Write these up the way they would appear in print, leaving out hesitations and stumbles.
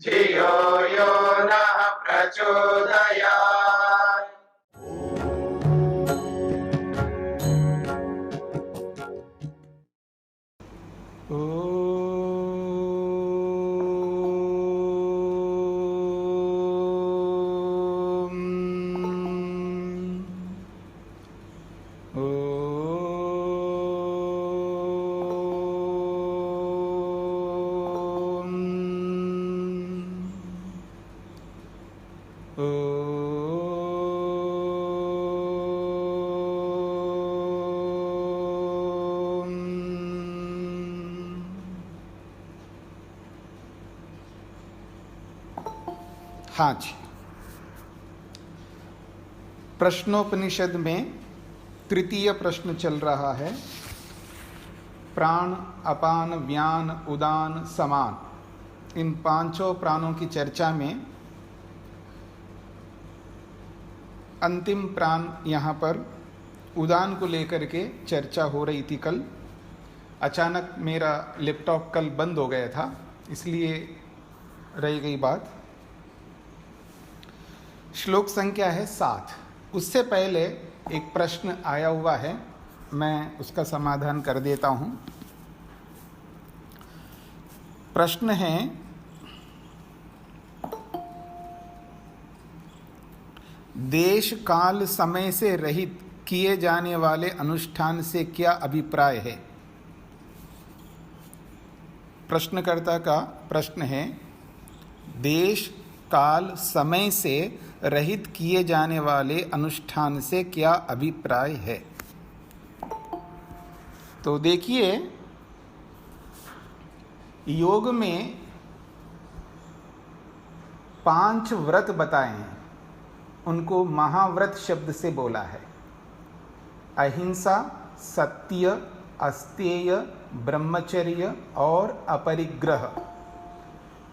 धियो यो नः प्रचोदयात्। हाँ जी, प्रश्नोपनिषद में तृतीय प्रश्न चल रहा है। प्राण, अपान, व्यान, उदान, समान, इन पांचों प्राणों की चर्चा में अंतिम प्राण यहाँ पर उदान को लेकर के चर्चा हो रही थी। कल अचानक मेरा लैपटॉप कल बंद हो गया था, इसलिए रह गई बात। श्लोक संख्या है 7। उससे पहले एक प्रश्न आया हुआ है, मैं उसका समाधान कर देता हूँ। प्रश्न है, देश काल समय से रहित किए जाने वाले अनुष्ठान से क्या अभिप्राय है। प्रश्नकर्ता का प्रश्न है, देश काल समय से रहित किए जाने वाले अनुष्ठान से क्या अभिप्राय है। तो देखिए, योग में 5 व्रत बताए हैं, उनको महाव्रत शब्द से बोला है। अहिंसा, सत्य, अस्तेय, ब्रह्मचर्य और अपरिग्रह,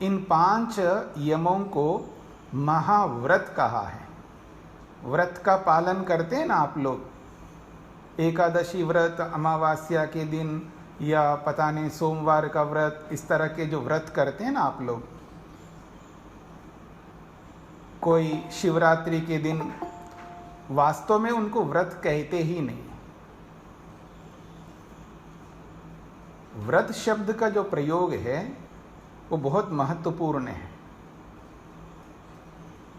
इन 5 यमों को महाव्रत कहा है। व्रत का पालन करते हैं ना आप लोग, एकादशी व्रत, अमावस्या के दिन, या पता नहीं सोमवार का व्रत, इस तरह के जो व्रत करते हैं ना आप लोग। कोई शिवरात्रि के दिन, वास्तव में उनको व्रत कहते ही नहीं। व्रत शब्द का जो प्रयोग है वो बहुत महत्वपूर्ण है।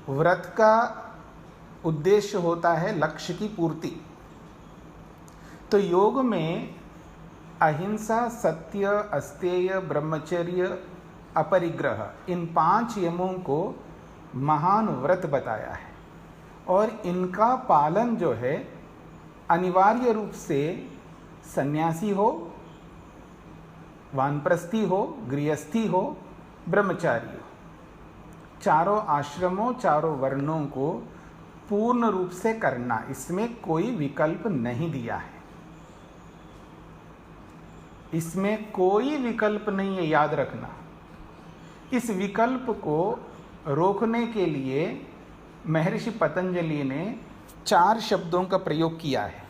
व्रत का उद्देश्य होता है लक्ष्य की पूर्ति। तो योग में अहिंसा, सत्य, अस्तेय, ब्रह्मचर्य, अपरिग्रह, इन 5 यमों को महान व्रत बताया है। और इनका पालन जो है अनिवार्य रूप से सन्यासी हो, वानप्रस्थी हो, गृहस्थी हो, ब्रह्मचारी हो, चारों आश्रमों, चारों वर्णों को पूर्ण रूप से करना, इसमें कोई विकल्प नहीं दिया है। इसमें कोई विकल्प नहीं है, याद रखना। इस विकल्प को रोकने के लिए महर्षि पतंजलि ने 4 शब्दों का प्रयोग किया है।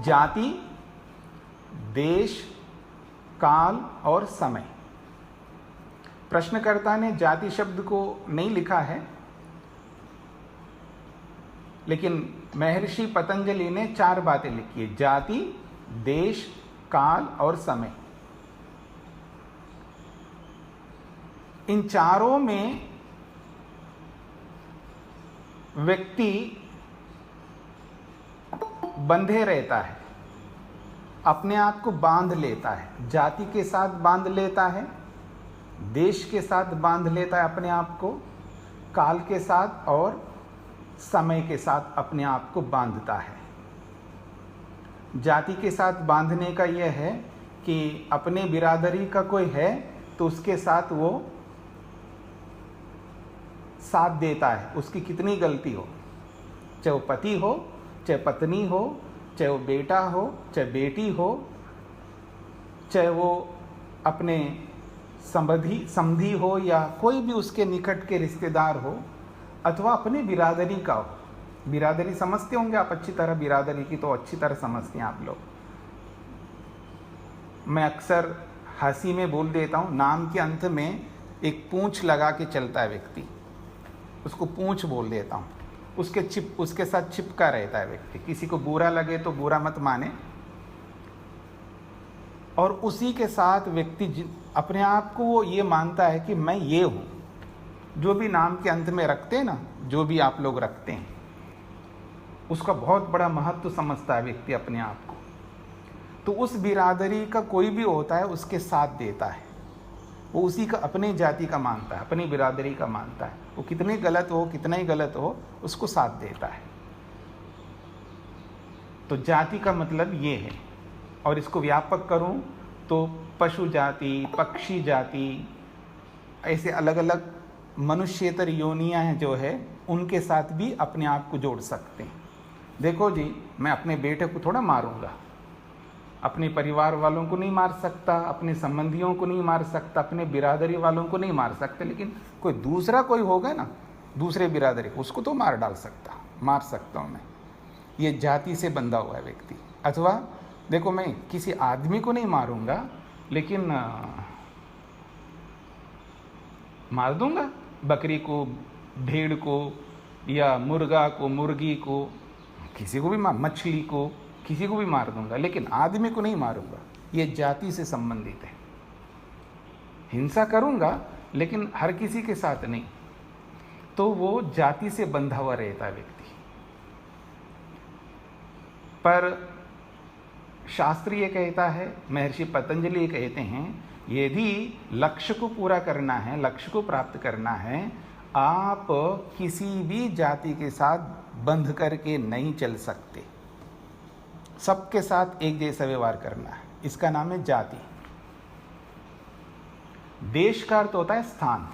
जाति, देश, काल और समय। प्रश्नकर्ता ने जाति शब्द को नहीं लिखा है, लेकिन महर्षि पतंजलि ने 4 बातें लिखी है: जाति, देश, काल और समय। इन चारों में व्यक्ति बंधे रहता है, अपने आप को बांध लेता है। जाति के साथ बांध लेता है, देश के साथ बांध लेता है अपने आप को, काल के साथ और समय के साथ अपने आप को बांधता है। जाति के साथ बांधने का यह है कि अपने बिरादरी का कोई है तो उसके साथ वो साथ देता है, उसकी कितनी गलती हो, चाहे वो पति हो, चाहे पत्नी हो, चाहे वो बेटा हो, चाहे बेटी हो, चाहे वो अपने समधी हो या कोई भी उसके निकट के रिश्तेदार हो, अथवा अपने बिरादरी का हो। बिरादरी समझते होंगे आप अच्छी तरह, बिरादरी की तो अच्छी तरह समझते हैं आप लोग। मैं अक्सर हंसी में बोल देता हूँ, नाम के अंत में एक पूंछ लगा के चलता है व्यक्ति, उसको पूंछ बोल देता हूँ, उसके साथ चिपका रहता है व्यक्ति। किसी को बुरा लगे तो बुरा मत माने, और उसी के साथ व्यक्ति अपने आप को वो ये मानता है कि मैं ये हूँ। जो भी नाम के अंत में रखते हैं ना, जो भी आप लोग रखते हैं, उसका बहुत बड़ा महत्व समझता है व्यक्ति अपने आप को। तो उस बिरादरी का कोई भी होता है उसके साथ देता है, वो उसी का अपनी जाति का मानता है, अपनी बिरादरी का मानता है। वो कितनी गलत हो, कितना ही गलत हो, उसको साथ देता है। तो जाति का मतलब ये है। और इसको व्यापक करूं तो पशु जाति, पक्षी जाति, ऐसे अलग अलग मनुष्येतर योनियां हैं जो है, उनके साथ भी अपने आप को जोड़ सकते हैं। देखो जी, मैं अपने बेटे को थोड़ा मारूंगा, अपने परिवार वालों को नहीं मार सकता, अपने संबंधियों को नहीं मार सकता, अपने बिरादरी वालों को नहीं मार सकते, लेकिन कोई दूसरा कोई होगा ना, दूसरे बिरादरी को, उसको तो मार सकता हूँ मैं। ये जाति से बंधा हुआ है व्यक्ति। अथवा देखो, मैं किसी आदमी को नहीं मारूंगा, लेकिन मार दूंगा बकरी को, भेड़ को, या मुर्गा को, मुर्गी को, किसी को भी मछली को, किसी को भी मार दूंगा, लेकिन आदमी को नहीं मारूंगा। ये जाति से संबंधित है। हिंसा करूंगा लेकिन हर किसी के साथ नहीं। तो वो जाति से बंधा हुआ रहता है व्यक्ति। पर शास्त्र ये कहता है, महर्षि पतंजलि ये कहते हैं, यदि लक्ष्य को पूरा करना है, लक्ष्य को प्राप्त करना है, आप किसी भी जाति के साथ बंध करके नहीं चल सकते। सबके साथ एक जैसा व्यवहार करना है। इसका नाम है जाति। देश का अर्थ होता है स्थान।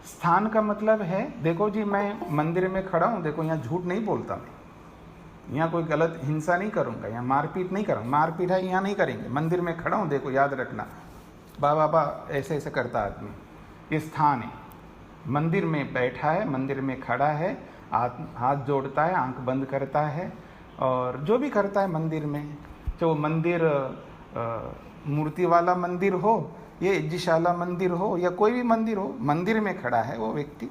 स्थान का मतलब है, देखो जी, मैं मंदिर में खड़ा हूं, देखो यहाँ झूठ नहीं बोलता मैं, यहाँ कोई गलत हिंसा नहीं करूंगा, यहाँ मारपीट नहीं करूंगा, मारपीट है यहाँ नहीं करेंगे। मंदिर में खड़ा हूँ, देखो याद रखना, बाबा ऐसे ऐसे करता आदमी, ये स्थान है। मंदिर में बैठा है, मंदिर में खड़ा है, हाथ जोड़ता है, आंख बंद करता है, और जो भी करता है मंदिर में, चाहे वो मंदिर मूर्ति वाला मंदिर हो, ये यज्ञशाला मंदिर हो, या कोई भी मंदिर हो, मंदिर में खड़ा है वो व्यक्ति,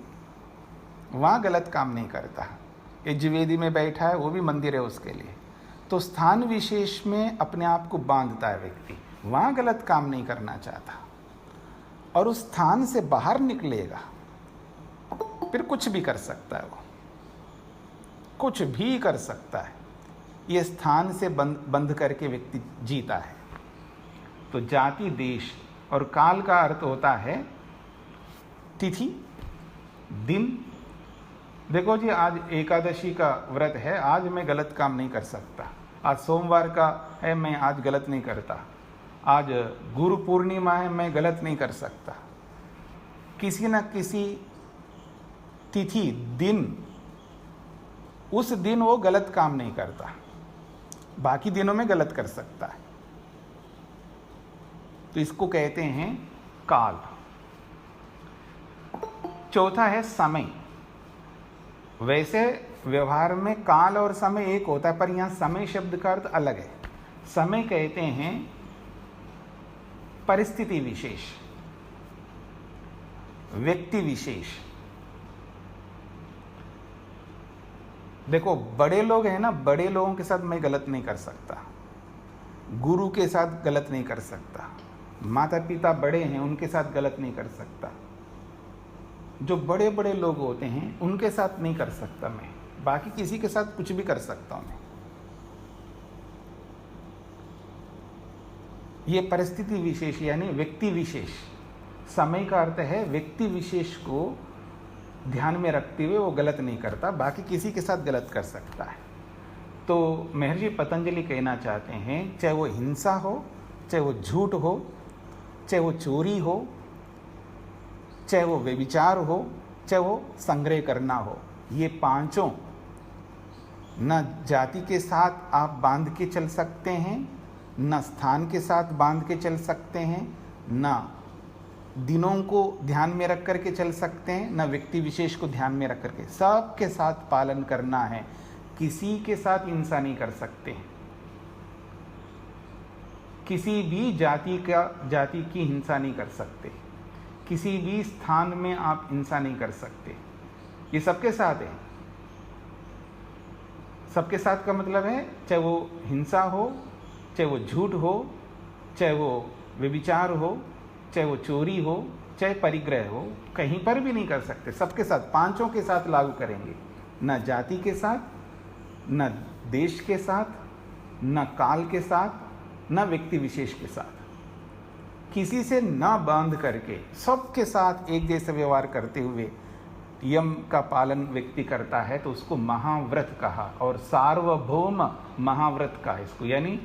वहाँ गलत काम नहीं करता। यज्ञवेदी में बैठा है, वो भी मंदिर है उसके लिए। तो स्थान विशेष में अपने आप को बांधता है व्यक्ति, वहाँ गलत काम नहीं करना चाहता, और उस स्थान से बाहर निकलेगा फिर कुछ भी कर सकता है, वो कुछ भी कर सकता है। ये स्थान से बंध करके व्यक्ति जीता है। तो जाति, देश और काल का अर्थ होता है तिथि, दिन। देखो जी, आज एकादशी का व्रत है, आज मैं गलत काम नहीं कर सकता। आज सोमवार का है, मैं आज गलत नहीं करता। आज गुरु पूर्णिमा है, मैं गलत नहीं कर सकता। किसी न किसी तिथि, दिन, उस दिन वो गलत काम नहीं करता, बाकी दिनों में गलत कर सकता है। तो इसको कहते हैं काल। चौथा है समय। वैसे व्यवहार में काल और समय एक होता है, पर यहां समय शब्द का अर्थ अलग है। समय कहते हैं परिस्थिति विशेष, व्यक्ति विशेष। देखो, बड़े लोग हैं ना, बड़े लोगों के साथ मैं गलत नहीं कर सकता, गुरु के साथ गलत नहीं कर सकता, माता पिता बड़े हैं उनके साथ गलत नहीं कर सकता। जो बड़े बड़े लोग होते हैं उनके साथ नहीं कर सकता मैं, बाकी किसी के साथ कुछ भी कर सकता हूं मैं। ये परिस्थिति विशेष यानी व्यक्ति विशेष। समय का अर्थ है व्यक्ति विशेष को ध्यान में रखते हुए वो गलत नहीं करता, बाकी किसी के साथ गलत कर सकता है। तो महर्षि पतंजलि कहना चाहते हैं, चाहे वो हिंसा हो, चाहे वो झूठ हो, चाहे वो चोरी हो, चाहे वो व्यभिचार हो, चाहे वो संग्रह करना हो, ये पांचों न जाति के साथ आप बांध के चल सकते हैं, न स्थान के साथ बांध के चल सकते हैं, न दिनों को ध्यान में रख करके चल सकते हैं, न व्यक्ति विशेष को ध्यान में रख करके। सबके साथ पालन करना है, किसी के साथ हिंसा नहीं कर सकते, किसी भी जाति की हिंसा नहीं कर सकते, किसी भी स्थान में आप हिंसा नहीं कर सकते। ये सबके साथ है। सबके साथ का मतलब है चाहे वो हिंसा हो, चाहे वो झूठ हो, चाहे वो व्यभिचार हो, चाहे वो चोरी हो, चाहे परिग्रह हो, कहीं पर भी नहीं कर सकते। सबके साथ, पांचों के साथ लागू करेंगे, न जाति के साथ, न देश के साथ, न काल के साथ, न व्यक्ति विशेष के साथ, किसी से न बांध करके सबके साथ एक जैसे व्यवहार करते हुए यम का पालन व्यक्ति करता है तो उसको महाव्रत कहा। और सार्वभौम महाव्रत कहा इसको, यानी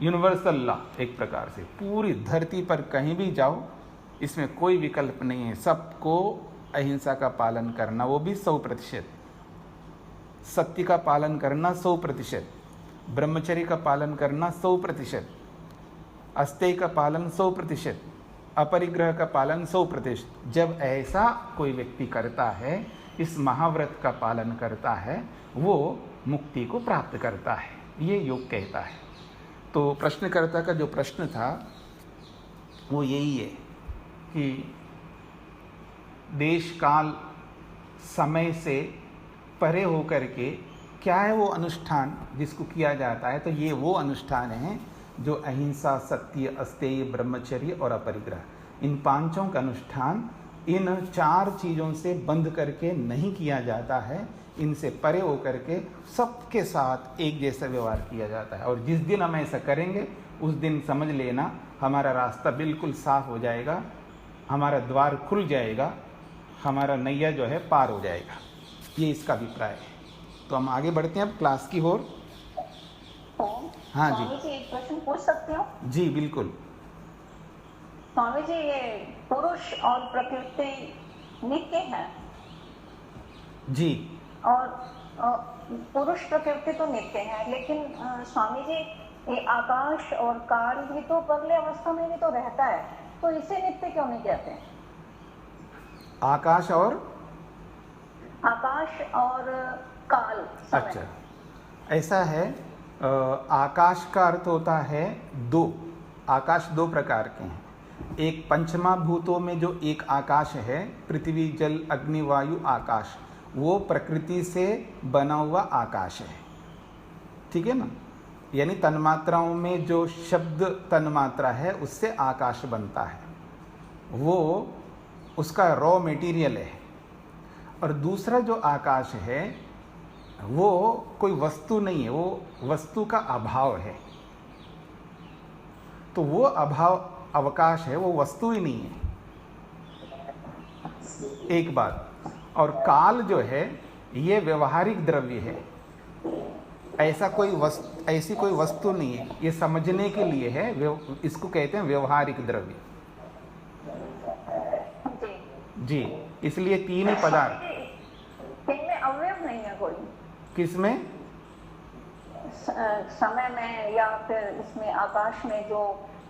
यूनिवर्सल लॉ। एक प्रकार से पूरी धरती पर कहीं भी जाओ, इसमें कोई विकल्प नहीं है, सबको अहिंसा का पालन करना, वो भी 100%, सत्य का पालन करना 100%, ब्रह्मचर्य का पालन करना 100%, अस्तेय का पालन 100%, अपरिग्रह का पालन 100%। जब ऐसा कोई व्यक्ति करता है, इस महाव्रत का पालन करता है, वो मुक्ति को प्राप्त करता है, ये योग कहता है। तो प्रश्नकर्ता का जो प्रश्न था वो यही है कि देश काल समय से परे होकर के क्या है वो अनुष्ठान जिसको किया जाता है। तो ये वो अनुष्ठान है जो अहिंसा, सत्य, अस्तेय, ब्रह्मचर्य और अपरिग्रह, इन पांचों का अनुष्ठान इन 4 चीज़ों से बंध करके नहीं किया जाता है, इनसे परे होकर के सबके साथ एक जैसा व्यवहार किया जाता है। और जिस दिन हम ऐसा करेंगे उस दिन समझ लेना हमारा रास्ता बिल्कुल साफ हो जाएगा, हमारा द्वार खुल जाएगा, हमारा नैया जो है पार हो जाएगा। ये इसका अभिप्राय है। तो हम आगे बढ़ते हैं अब क्लास की ओर। हाँ जी, स्वामी जी एक प्रश्न पूछ सकती हूँ? जी बिल्कुल। स्वामी जी, ये पुरुष और प्रकृति नित्य है जी। और पुरुष प्रकृति तो नित्य है, लेकिन स्वामी जी ये आकाश और काल भी तो पगले अवस्था में भी तो रहता है, तो इसे नित्य क्यों नहीं कहते? आकाश और काल समय। अच्छा, ऐसा है। आकाश का अर्थ होता है 2। आकाश 2 प्रकार के हैं। एक पंचमा भूतों में जो एक आकाश है, पृथ्वी, जल, अग्नि, वायु, आकाश, वो प्रकृति से बना हुआ आकाश है, ठीक है ना। यानी तन्मात्राओं में जो शब्द तन्मात्रा है उससे आकाश बनता है, वो उसका रॉ मटेरियल है। और दूसरा जो आकाश है वो कोई वस्तु नहीं है, वो वस्तु का अभाव है। तो वो अभाव अवकाश है, वो वस्तु ही नहीं है, एक बात। और काल जो है ये व्यवहारिक द्रव्य है, ऐसा ऐसी कोई वस्तु नहीं है, ये समझने के लिए है, इसको कहते हैं व्यवहारिक द्रव्य। जी, इसलिए 3 ही पदार्थ। इनमें अवयव नहीं है कोई? किसमें? समय में या फिर इसमें आकाश में जो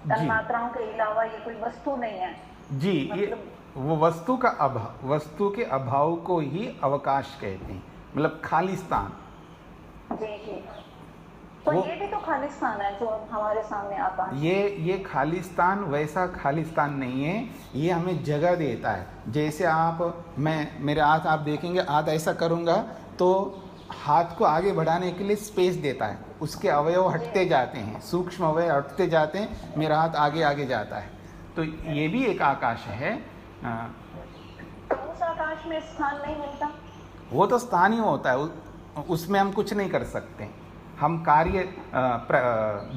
तन्मात्राओं के अलावा ये कोई वस्तु नहीं है? जी, ये वो वस्तु का अभाव, वस्तु के अभाव को ही अवकाश कहते हैं, मतलब खालिस्तान। जी जी। तो ये भी तो खालिस्तान है जो हमारे सामने आकाश। ये खालिस्तान वैसा खालिस्तान नहीं है, ये हमें जगह देता है। जैसे मेरे हाथ आप देखेंगे, हाथ ऐसा करूँगा तो हाथ को आगे बढ़ाने के लिए स्पेस देता है, उसके अवयव हटते जाते हैं, सूक्ष्म अवयव हटते जाते हैं, मेरा हाथ आगे आगे जाता है। तो ये भी एक आकाश है। तो उस आकाश में स्थान नहीं मिलता? वो तो स्थानीय होता है, उसमें हम कुछ नहीं कर सकते। हम कार्य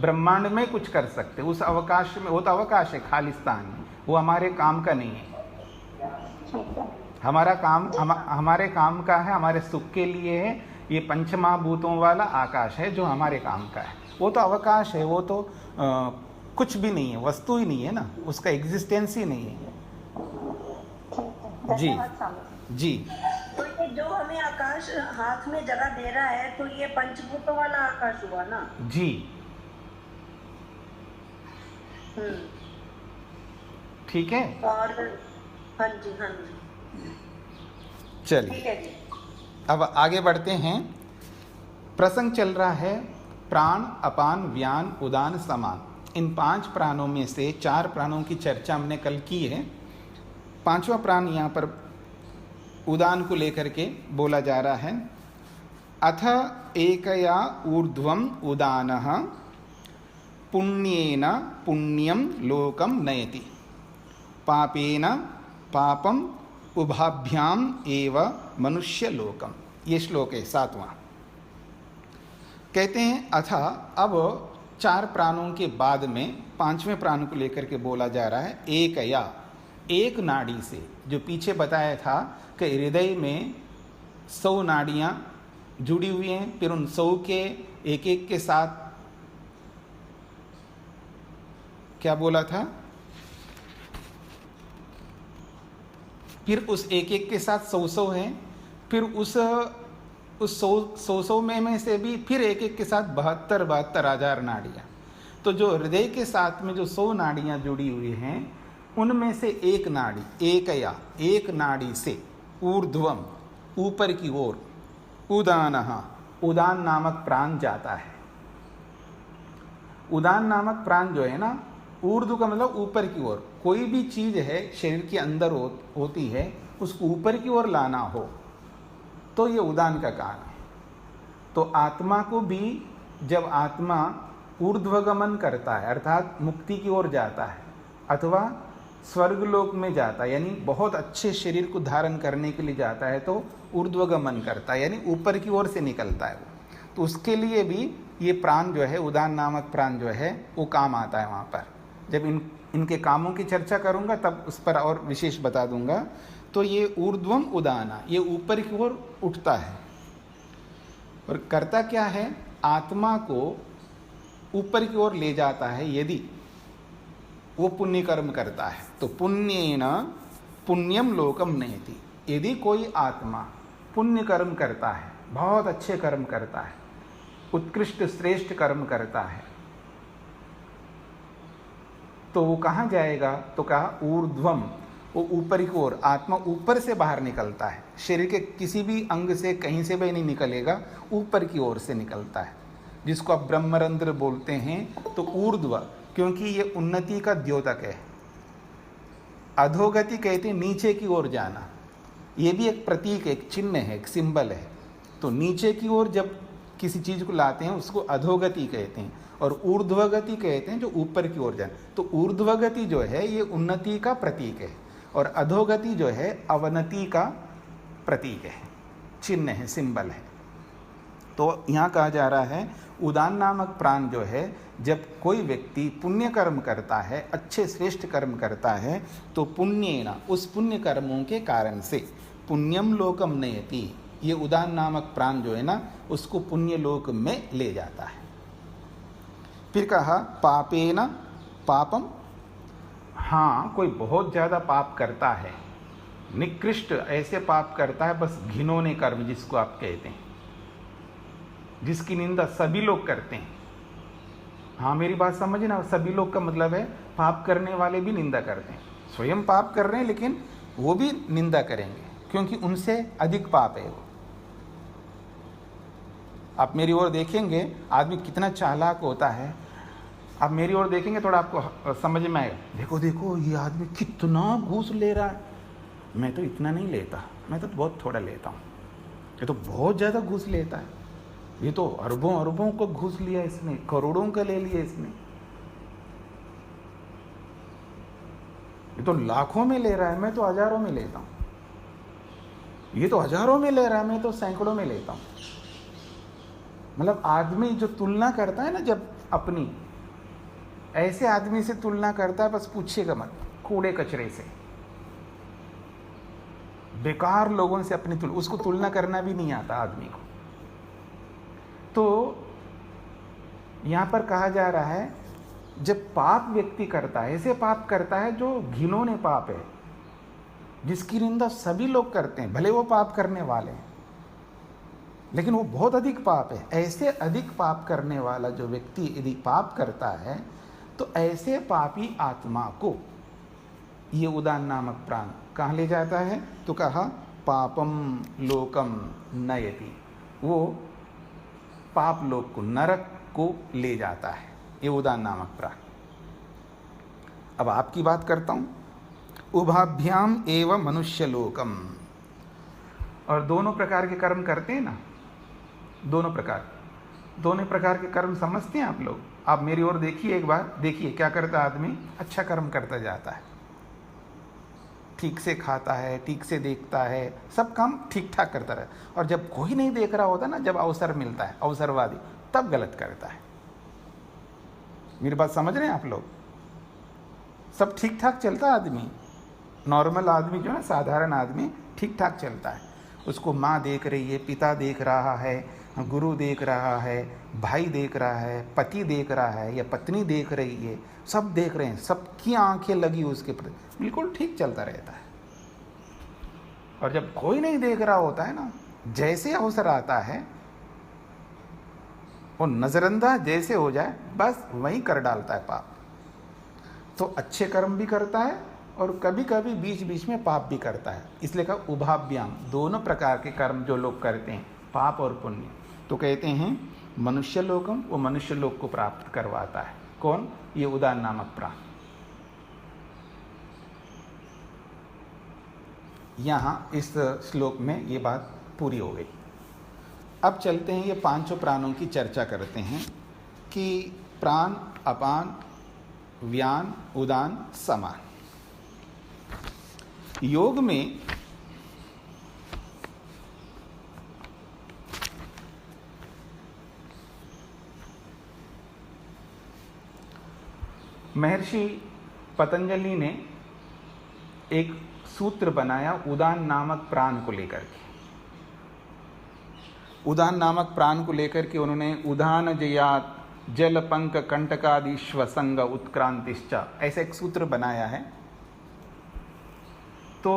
ब्रह्मांड में कुछ कर सकते, उस अवकाश में, वो तो अवकाश है खालिस्तान में, वो हमारे काम का नहीं है। हमारा काम हमारे काम का है, हमारे सुख के लिए है। ये पंचमहाभूतों वाला आकाश है जो हमारे काम का है, वो तो अवकाश है, वो तो कुछ भी नहीं है, वस्तु ही नहीं है ना, उसका एग्जिस्टेंस ही नहीं है। जी जी। तो ये जो हमें आकाश हाथ में जगह दे रहा है, तो ये पंचभूतों वाला आकाश हुआ ना? जी। ठीक है। और हाँ जी, हाँ जी, चलिए ठीक है जी। अब आगे बढ़ते हैं। प्रसंग चल रहा है प्राण, अपान, व्यान, उदान, समान, इन 5 प्राणों में से 4 प्राणों की चर्चा हमने कल की है। 5वां प्राण यहाँ पर उदान को लेकर के बोला जा रहा है। अथ एकया ऊर्ध्वम उदानः पुण्येन पुण्यम लोकम नयति पापेन पापम उभाभ्याम एव मनुष्य लोकम। ये श्लोक है 7वां। कहते हैं अथ, अब 4 प्राणों के बाद में 5वें प्राण को लेकर के बोला जा रहा है एकया, एक नाड़ी से। जो पीछे बताया था कि हृदय में 100 नाड़ियां जुड़ी हुई हैं, फिर उन 100 के एक एक के साथ क्या बोला था, फिर उस एक एक के साथ 100 हैं, फिर उस 100 में से भी फिर एक एक के साथ 72 हजार नाड़ियाँ। तो जो हृदय के साथ में जो 100 नाड़ियाँ जुड़ी हुई हैं, उनमें से एक नाड़ी, एकया, एक नाड़ी से ऊर्ध्वम, ऊपर की ओर, उदानः, उदान नामक प्राण जाता है। उदान नामक प्राण जो है ना, ऊर्ध्व का मतलब ऊपर की ओर। कोई भी चीज है शरीर के अंदर होती है, उसको ऊपर की ओर लाना हो तो ये उदान का काम है। तो आत्मा को भी जब आत्मा ऊर्ध्वगमन करता है, अर्थात मुक्ति की ओर जाता है अथवा स्वर्गलोक में जाता है, यानी बहुत अच्छे शरीर को धारण करने के लिए जाता है, तो ऊर्ध्वगमन करता है, यानी ऊपर की ओर से निकलता है वो। तो उसके लिए भी ये प्राण जो है, उदान नामक प्राण जो है, वो काम आता है वहाँ पर। जब इनके कामों की चर्चा करूँगा तब उस पर और विशेष बता दूंगा। तो ये ऊर्ध्वम उदाना, ये ऊपर की ओर उठता है और करता क्या है, आत्मा को ऊपर की ओर ले जाता है यदि वो पुण्य कर्म करता है। तो पुण्येन पुण्यम लोकम नयति। यदि कोई आत्मा पुण्य कर्म करता है, बहुत अच्छे कर्म करता है, उत्कृष्ट श्रेष्ठ कर्म करता है, तो वो कहाँ जाएगा, तो कहा ऊर्ध्वम, वो ऊपर की ओर, आत्मा ऊपर से बाहर निकलता है, शरीर के किसी भी अंग से कहीं से भी नहीं निकलेगा, ऊपर की ओर से निकलता है, जिसको आप ब्रह्मरंध्र बोलते हैं। तो ऊर्ध्व, क्योंकि ये उन्नति का द्योतक है। अधोगति कहते हैं नीचे की ओर जाना, ये भी एक प्रतीक, एक चिन्ह है, एक सिंबल है। तो नीचे की ओर जब किसी चीज को लाते हैं उसको अधोगति कहते हैं, और ऊर्ध्वगति कहते हैं जो ऊपर की ओर जाए। तो ऊर्ध्वगति जो है ये उन्नति का प्रतीक है, और अधोगति जो है अवनति का प्रतीक है, चिन्ह है, सिंबल है। तो यहाँ कहा जा रहा है उदान नामक प्राण जो है, जब कोई व्यक्ति पुण्य कर्म करता है, अच्छे श्रेष्ठ कर्म करता है, तो पुण्येन, उस पुण्य कर्मों के कारण से, पुण्यम लोकम नयति, ये उदान नामक प्राण जो है ना, उसको पुण्य लोक में ले जाता है। फिर कहा पापेन पापम, हाँ कोई बहुत ज़्यादा पाप करता है, निकृष्ट ऐसे पाप करता है, बस घिनौने कर्म जिसको आप कहते हैं, जिसकी निंदा सभी लोग करते हैं। हाँ मेरी बात समझना, सभी लोग का मतलब है पाप करने वाले भी निंदा करते हैं, स्वयं पाप कर रहे हैं लेकिन वो भी निंदा करेंगे, क्योंकि उनसे अधिक पाप है वो। आप मेरी ओर देखेंगे, आदमी कितना चालाक होता है, आप मेरी ओर देखेंगे थोड़ा आपको समझ में आएगा। देखो देखो ये आदमी कितना घूस ले रहा है, मैं तो इतना नहीं लेता, मैं तो बहुत थोड़ा लेता हूँ, ये तो बहुत ज़्यादा घूस लेता है, ये तो अरबों अरबों को घूस लिया इसने, करोड़ों का ले लिया इसने, ये तो लाखों में ले रहा है, मैं तो हजारों में लेता हूँ, ये तो हजारों में ले रहा है, मैं तो सैकड़ों में लेता हूँ। मतलब आदमी जो तुलना करता है ना, जब अपनी, ऐसे आदमी से तुलना करता है, बस पूछिएगा मत, कूड़े कचरे से, बेकार लोगों से अपनी तुलना, उसको तुलना करना भी नहीं आता आदमी को। तो यहां पर कहा जा रहा है, जब पाप व्यक्ति करता है, ऐसे पाप करता है जो घिनौने पाप है, जिसकी निंदा सभी लोग करते हैं, भले वो पाप करने वाले हैं लेकिन वो बहुत अधिक पाप है। ऐसे अधिक पाप करने वाला जो व्यक्ति यदि पाप करता है, तो ऐसे पापी आत्मा को ये उदान नामक प्राण कहाँ ले जाता है, तो कहा पापम लोकम नयति, वो पाप लोक को, नरक को ले जाता है, ये उदान नामक प्राण। अब आपकी बात करता हूँ। उभाभ्याम एव मनुष्य लोकम, और दोनों प्रकार के कर्म करते हैं ना, दोनों प्रकार के कर्म समझते हैं आप लोग। आप मेरी ओर देखिए एक बार, देखिए क्या करता आदमी, अच्छा कर्म करता जाता है, ठीक से खाता है, ठीक से देखता है, सब काम ठीक ठाक करता रहे, और जब कोई नहीं देख रहा होता ना, जब अवसर मिलता है, अवसरवादी, तब गलत करता है। मेरी बात समझ रहे हैं आप लोग? सब ठीक ठाक चलता आदमी, नॉर्मल आदमी जो है, साधारण आदमी ठीक ठाक चलता है, उसको माँ देख रही है, पिता देख रहा है, गुरु देख रहा है, भाई देख रहा है, पति देख रहा है या पत्नी देख रही है, सब देख रहे हैं, सबकी आंखें लगी उसके प्रति, बिल्कुल ठीक चलता रहता है। और जब कोई नहीं देख रहा होता है ना, जैसे अवसर आता है वो नजरअंदाज जैसे हो जाए, बस वहीं कर डालता है पाप। तो अच्छे कर्म भी करता है और कभी कभी बीच बीच में पाप भी करता है, इसलिए कहा उभाभ्याम, दोनों प्रकार के कर्म जो लोग करते हैं, पाप और पुण्य, तो कहते हैं मनुष्य लोकम, वो मनुष्य लोक को प्राप्त करवाता है। कौन? ये उदान नामक प्राण। यहाँ इस श्लोक में ये बात पूरी हो गई। अब चलते हैं, ये पांचों प्राणों की चर्चा करते हैं कि प्राण, अपान, व्यान, उदान, समान। योग में महर्षि पतंजलि ने एक सूत्र बनाया उदान नामक प्राण को लेकर के। उदान नामक प्राण को लेकर के उन्होंने उदान जयात जल पंक कंटकादिश्व संग उत्क्रांतिश्च, ऐसा एक सूत्र बनाया है। तो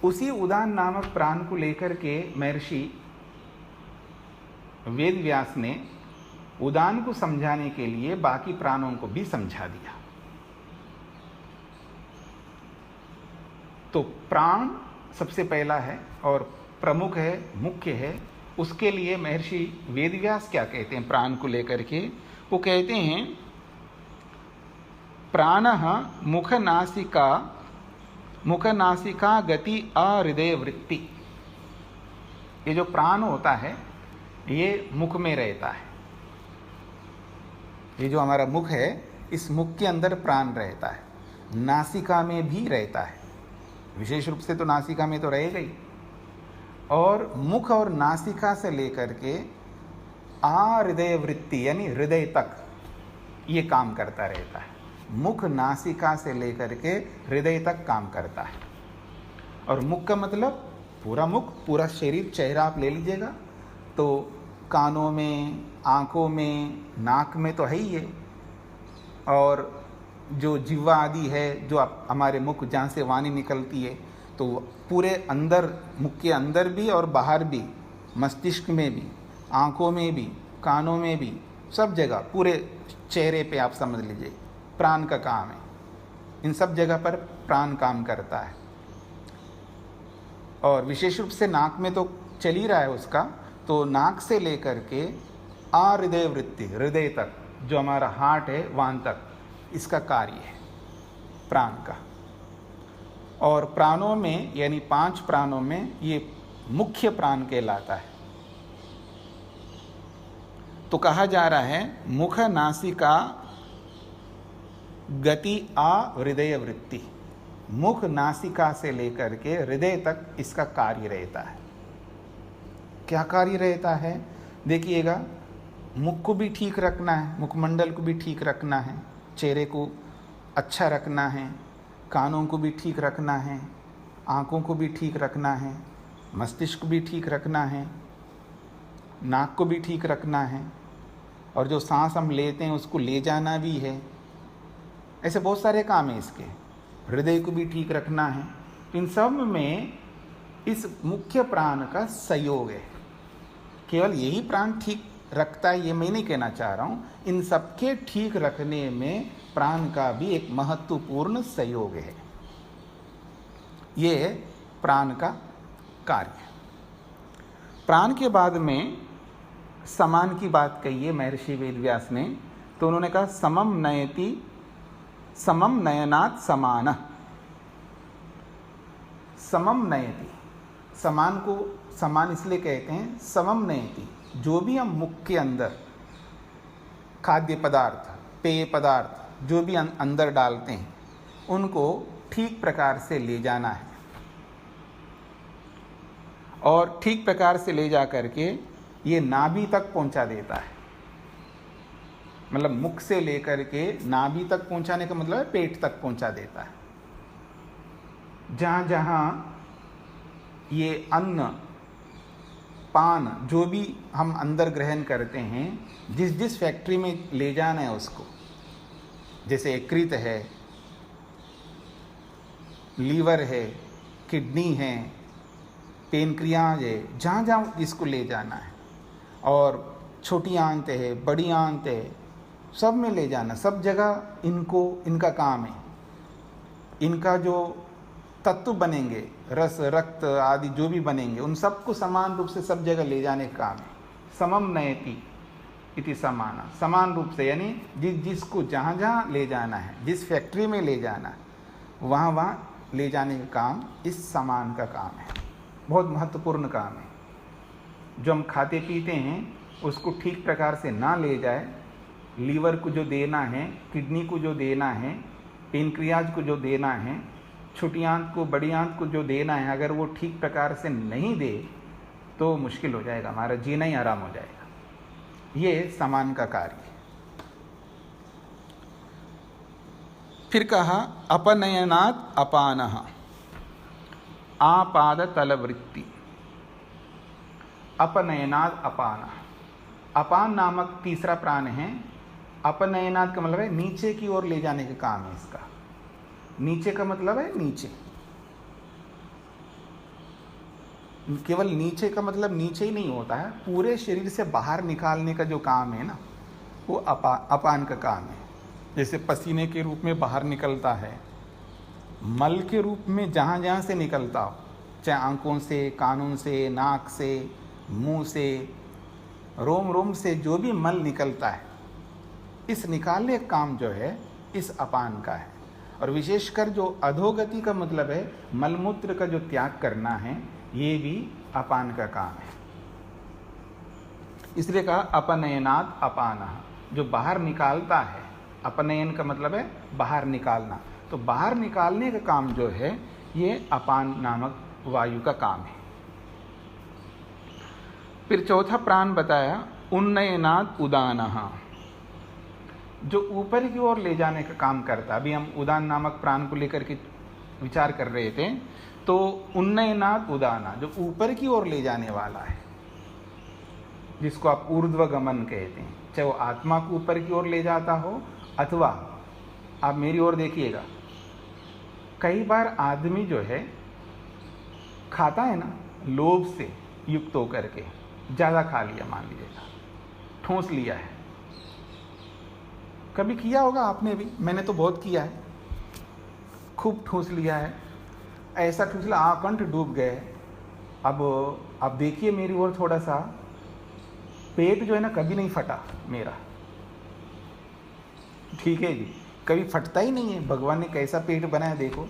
उसी उदान नामक प्राण को लेकर के महर्षि वेद व्यास ने उदान को समझाने के लिए बाकी प्राणों को भी समझा दिया। तो प्राण सबसे पहला है और प्रमुख है, मुख्य है। उसके लिए महर्षि वेदव्यास क्या कहते हैं प्राण को लेकर के? वो कहते हैं प्राणः मुख नासिका गति अहृदय वृत्ति। ये जो प्राण होता है ये मुख में रहता है। ये जो हमारा मुख है, इस मुख के अंदर प्राण रहता है, नासिका में भी रहता है, विशेष रूप से तो नासिका में तो रहेगा ही, और मुख और नासिका से लेकर के हृदय वृत्ति यानी हृदय तक ये काम करता रहता है। मुख नासिका से लेकर के हृदय तक काम करता है। और मुख का मतलब पूरा मुख, पूरा शरीर, चेहरा आप ले लीजिएगा तो कानों में, आँखों में, नाक में तो है ही है, और जो जिह्वा आदि है, जो हमारे मुख जहाँ से वाणी निकलती है, तो पूरे अंदर, मुख के अंदर भी और बाहर भी, मस्तिष्क में भी, आँखों में भी, कानों में भी, सब जगह, पूरे चेहरे पे आप समझ लीजिए प्राण का काम है। इन सब जगह पर प्राण काम करता है। और विशेष रूप से नाक में तो चल ही रहा है उसका, तो नाक से लेकर के हृदय वृत्ति, हृदय तक, जो हमारा हार्ट है वहाँ तक, इसका कार्य है प्राण का। और प्राणों में यानी 5 प्राणों में ये मुख्य प्राण कहलाता है। तो कहा जा रहा है मुख नासिका गति हृदय वृत्ति, मुख नासिका से लेकर के हृदय तक इसका कार्य रहता है। क्या कार्य रहता है? देखिएगा, मुख को भी ठीक रखना है, मुखमंडल को भी ठीक रखना है, चेहरे को अच्छा रखना है, कानों को भी ठीक रखना है, आँखों को भी ठीक रखना है, मस्तिष्क भी ठीक रखना है, नाक को भी ठीक रखना है, और जो सांस हम लेते हैं उसको ले जाना भी है। ऐसे बहुत सारे काम हैं इसके। हृदय को भी ठीक रखना है। इन सब में इस मुख्य प्राण का सहयोग है। केवल यही प्राण ठीक रखता है ये मैं नहीं कहना चाह रहा हूँ, इन सबके ठीक रखने में प्राण का भी एक महत्वपूर्ण सहयोग है। ये है प्राण का कार्य। प्राण के बाद में समान की बात कही है महर्षि वेदव्यास ने, तो उन्होंने कहा समम नयति समम नयनात् समान। समम नयति, समान को समान इसलिए कहते हैं, समम नयति, जो भी हम मुख के अंदर खाद्य पदार्थ, पेय पदार्थ जो भी अंदर डालते हैं उनको ठीक प्रकार से ले जाना है, और ठीक प्रकार से ले जा करके ये नाभि तक पहुंचा देता है। मतलब मुख से लेकर के नाभि तक पहुंचाने का मतलब है पेट तक पहुंचा देता है। जहाँ जहाँ ये अन्न पान जो भी हम अंदर ग्रहण करते हैं, जिस जिस फैक्ट्री में ले जाना है उसको, जैसे यकृत है, लीवर है, किडनी है, पेनक्रियाज है, जहाँ जहाँ इसको ले जाना है, और छोटी आंत है, बड़ी आंत है, सब में ले जाना, सब जगह इनका काम है। इनका जो तत्व बनेंगे, रस रक्त आदि जो भी बनेंगे, उन सबको समान रूप से सब जगह ले जाने का काम है। समम नयति इति समाना, समान रूप से, यानी जिसको जहाँ जहाँ ले जाना है, जिस फैक्ट्री में ले जाना है, वहाँ वहाँ ले जाने का काम इस समान का काम है। बहुत महत्वपूर्ण काम है। जो हम खाते पीते हैं उसको ठीक प्रकार से ना ले जाए, लीवर को जो देना है, किडनी को जो देना है, पेनक्रियाज को जो देना है, छोटी आंत को बड़ी आंत को जो देना है, अगर वो ठीक प्रकार से नहीं दे तो मुश्किल हो जाएगा, हमारा जीना ही आराम हो जाएगा। ये समान का कार्य है। फिर कहा अपनयनात् अपानः, आपाद तलवृत्ति। अपनयनात् अपानः, अपान नामक तीसरा प्राण है। अपनयनात् का मतलब है नीचे की ओर ले जाने का काम है इसका। नीचे का मतलब है नीचे, केवल नीचे का मतलब नीचे ही नहीं होता है, पूरे शरीर से बाहर निकालने का जो काम है ना, वो अपान का काम है। जैसे पसीने के रूप में बाहर निकलता है, मल के रूप में जहाँ जहाँ से निकलता हो, चाहे आंखों से, कानों से, नाक से, मुंह से, रोम रोम से जो भी मल निकलता है, इस निकालने का काम जो है इस अपान का है। और विशेषकर जो अधोगति का मतलब है मलमूत्र का जो त्याग करना है, ये भी अपान का काम है। इसलिए कहा अपनयनात् अपानः, जो बाहर निकालता है। अपनयन का मतलब है बाहर निकालना, तो बाहर निकालने का काम जो है ये अपान नामक वायु का काम है। फिर चौथा प्राण बताया उन्नयनात् उदानः, जो ऊपर की ओर ले जाने का काम करता। अभी हम उदान नामक प्राण को लेकर के विचार कर रहे थे, तो उन्नयनात् उदाना, जो ऊपर की ओर ले जाने वाला है, जिसको आप ऊर्ध्वगमन कहते हैं, चाहे वो आत्मा को ऊपर की ओर ले जाता हो, अथवा आप मेरी ओर देखिएगा, कई बार आदमी जो है खाता है ना, लोभ से युक्त होकर के ज़्यादा खा लिया, मान लीजिएगा ठूंस लिया है। कभी किया होगा आपने भी, मैंने तो बहुत किया है, खूब ठूंस लिया है, ऐसा ठूंस लिया आकंठ डूब गए। अब देखिए मेरी ओर थोड़ा सा, पेट जो है ना कभी नहीं फटा मेरा, ठीक है जी, कभी फटता ही नहीं है। भगवान ने कैसा पेट बनाया देखो,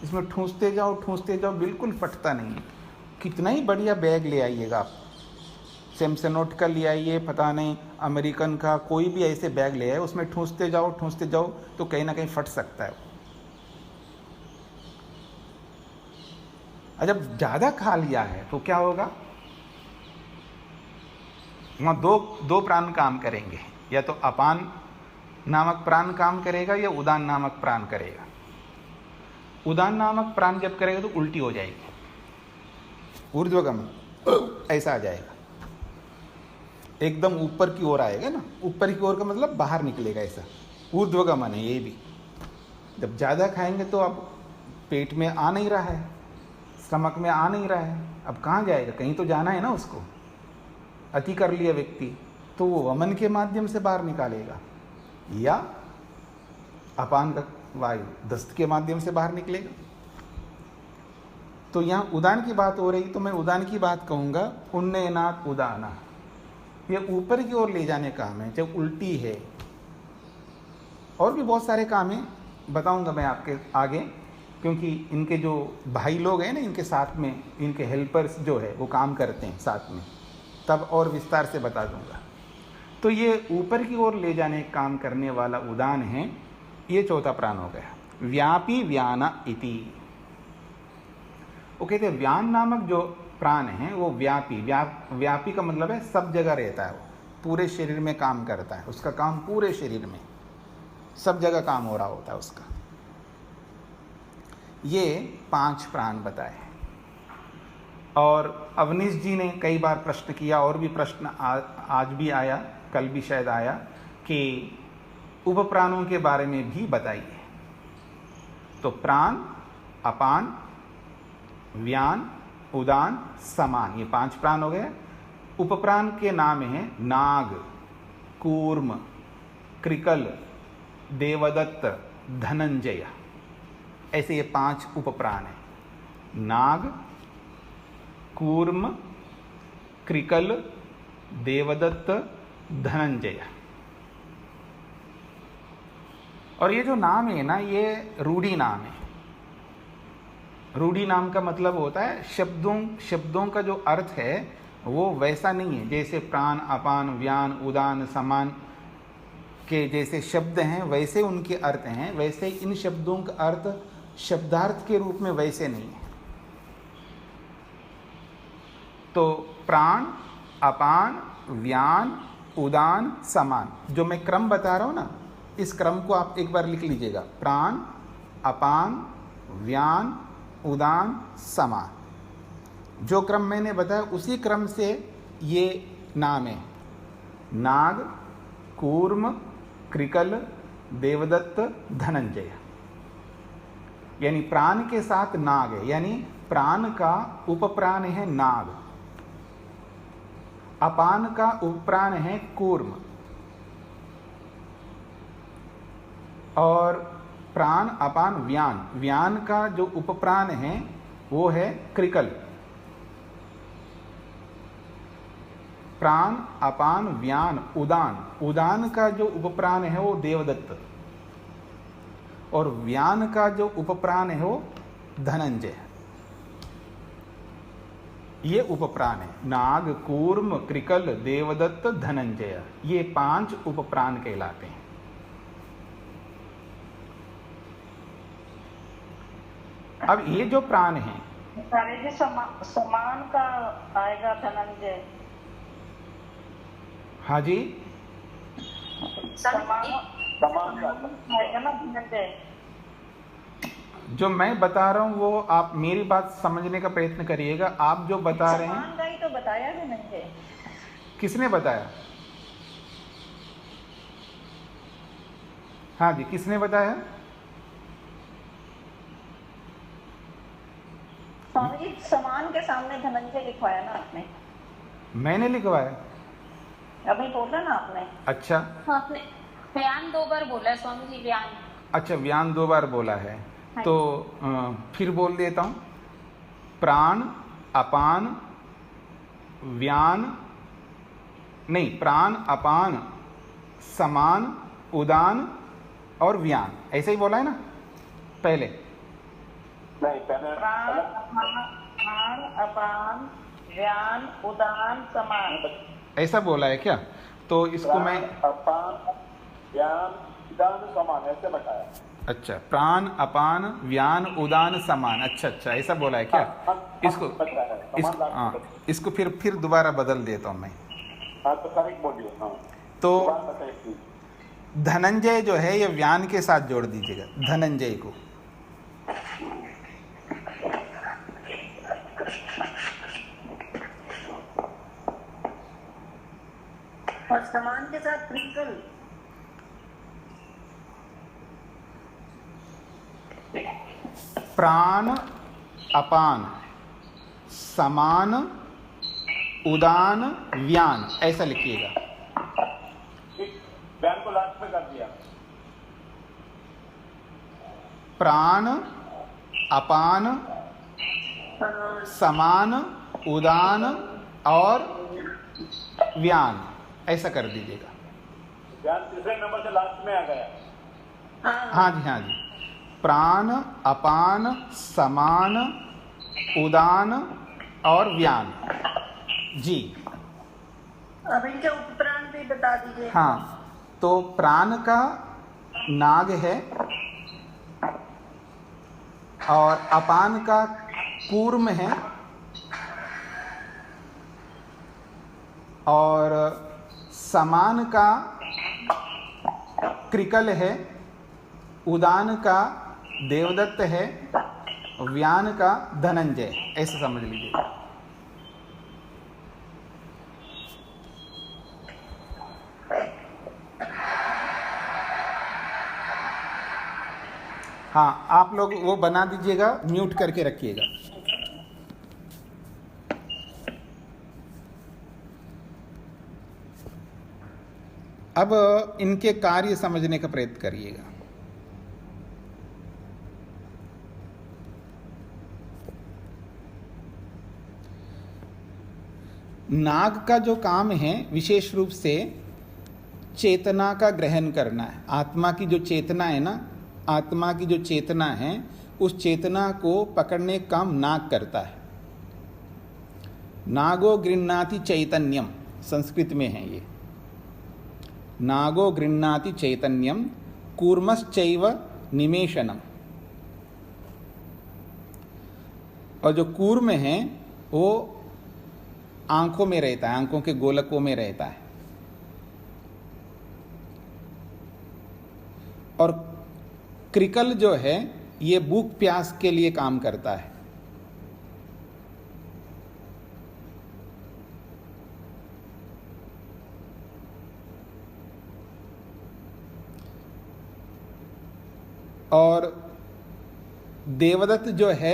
इसमें ठूंसते जाओ, बिल्कुल फटता नहीं है। कितना ही बढ़िया बैग ले आइएगा आप, सैमसंग का ले आइए, पता नहीं अमेरिकन का, कोई भी ऐसे बैग ले आए, उसमें ठूंसते जाओ तो कहीं ना कहीं फट सकता है। और जब ज़्यादा खा लिया है तो क्या होगा, वहाँ दो प्राण काम करेंगे, या तो अपान नामक प्राण काम करेगा या उदान नामक प्राण करेगा। उदान नामक प्राण जब करेगा तो उल्टी हो जाएगी, ऊर्ध्वगमन ऐसा आ जाएगा, एकदम ऊपर की ओर आएगा ना। ऊपर की ओर का मतलब बाहर निकलेगा, ऐसा ऊर्ध्वगमन है ये भी। जब ज़्यादा खाएंगे तो अब पेट में आ नहीं रहा है, स्टमक में आ नहीं रहा है, अब कहाँ जाएगा, कहीं तो जाना है ना उसको। अति कर लिया व्यक्ति तो वो वमन के माध्यम से बाहर निकालेगा, या अपान का वायु दस्त के माध्यम से बाहर निकलेगा। तो यहाँ उदान की बात हो रही, तो मैं उदान की बात कहूँगा, उन्नयनात् उदाना, ये ऊपर की ओर ले जाने का काम है, चाहे उल्टी है, और भी बहुत सारे काम हैं, बताऊंगा मैं आपके आगे, क्योंकि इनके जो भाई लोग हैं ना, इनके साथ में इनके हेल्पर्स जो है वो काम करते हैं साथ में, तब और विस्तार से बता दूंगा। तो ये ऊपर की ओर ले जाने का काम करने वाला उदान है, ये चौथा प्राण हो गया। व्यापी व्याना इति, वो कहते हैं व्यान नामक जो प्राण है वो व्यापी, व्यापी का मतलब है सब जगह रहता है, वो पूरे शरीर में काम करता है, उसका काम पूरे शरीर में सब जगह काम हो रहा होता है उसका। ये 5 प्राण बताए। और अवनीश जी ने कई बार प्रश्न किया, और भी प्रश्न आज भी आया, कल भी शायद आया, कि उपप्राणों के बारे में भी बताइए। तो प्राण, अपान, व्यान, उदान, समान, ये 5 प्राण हो गए। उपप्राण के नाम हैं नाग, कूर्म, कृकल, देवदत्त, धनंजय, ऐसे ये 5 उपप्राण हैं। नाग, कूर्म, कृकल, देवदत्त, धनंजय। और ये जो नाम है ना, ये रूढ़ी नाम है। रूढ़ी नाम का मतलब होता है शब्दों का जो अर्थ है वो वैसा नहीं है, जैसे प्राण, अपान, व्यान, उदान, समान के जैसे शब्द हैं वैसे उनके अर्थ हैं, वैसे इन शब्दों का अर्थ शब्दार्थ के रूप में वैसे नहीं है। तो प्राण, अपान, व्यान, उदान, समान, जो मैं क्रम बता रहा हूं ना, इस क्रम को आप एक बार लिख लीजिएगा। प्राण, अपान, व्यान, उदान, समान, जो क्रम मैंने बताया उसी क्रम से ये नाम है। नाग, कूर्म, कृकल, देवदत्त, धनंजय। यानी प्राण के साथ नाग है, यानी प्राण का उपप्राण है नाग, अपान का उपप्राण है कूर्म, और प्राण, अपान, व्यान, व्यान का जो उपप्राण है वो है कृकल। प्राण, अपान, व्यान, उदान, उदान का जो उपप्राण है वो देवदत्त, और व्यान का जो उपप्राण है वो धनंजय। ये उपप्राण है, नाग, कूर्म, कृकल, देवदत्त, धनंजय, ये 5 उपप्राण कहलाते हैं। अब ये जो प्राण है, सारे जी समान का आएगा धनंजय। हाँ जी, समान आएगा ना धनंजय। जो मैं बता रहा हूं वो आप मेरी बात समझने का प्रयत्न करिएगा। आप जो बता रहे हैं, समान का ही तो बताया धनंजय। किसने बताया? हाँ जी, किसने बताया? स्वामी जी, समान के सामने धनंजय लिखवाया ना आपने? मैंने लिखवाया? अभी बोला ना आपने। अच्छा, आपने व्यान 2 बार बोला है स्वामी जी, व्यान। अच्छा, व्यान 2 बार बोला है, तो फिर बोल देता हूं। प्राण, अपान, व्यान, नहीं, प्राण, अपान, समान, उदान और व्यान, ऐसे ही बोला है ना पहले? नहीं, पहले प्राण, अपान, व्यान, उदान, समान, ऐसा बोला है क्या? तो इसको मैं अपान, व्यान, उदान, समान ऐसे बताया। अच्छा, प्राण, अपान, व्यान, उदान, समान, अच्छा अच्छा, ऐसा बोला है क्या? इसको फिर दोबारा बदल देता हूं मैं। हाँ, तो करेक्ट बोलिए। हाँ, तो धनंजय जो है ये व्यान के साथ जोड़ दीजिएगा, धनंजय को। और समान के साथ कृकल। प्राण, अपान, समान, उदान, व्यान, ऐसा लिखिएगा। व्यान को लास्ट में कर दिया। प्राण, अपान, समान, उदान और व्यान, ऐसा कर दीजिएगा। व्यान तीसरे नंबर से लास्ट में आ गया। हाँ जी, हाँ जी। प्राण, अपान, समान, उदान और व्यान। जी अब इनके उपप्राण भी बता दीजिए। हाँ, तो प्राण का नाग है और अपान का कूर्म है और समान का कृकल है, उदान का देवदत्त है, व्यान का धनंजय, ऐसे समझ लीजिए। हाँ, आप लोग वो बना दीजिएगा, म्यूट करके रखिएगा। अब इनके कार्य समझने का प्रयत्न करिएगा। नाग का जो काम है विशेष रूप से चेतना का ग्रहण करना है। आत्मा की जो चेतना है ना, आत्मा की जो चेतना है, उस चेतना को पकड़ने का काम नाग करता है। नागो गृह्णाति चैतन्यम, संस्कृत में है ये। नागो गृह्णाति चैतन्यम कूर्मश्चैव निमेषणम। और जो कूर्म है वो आंखों में रहता है, आंखों के गोलकों में रहता है। और क्रिकल जो है ये भूख प्यास के लिए काम करता है। और देवदत्त जो है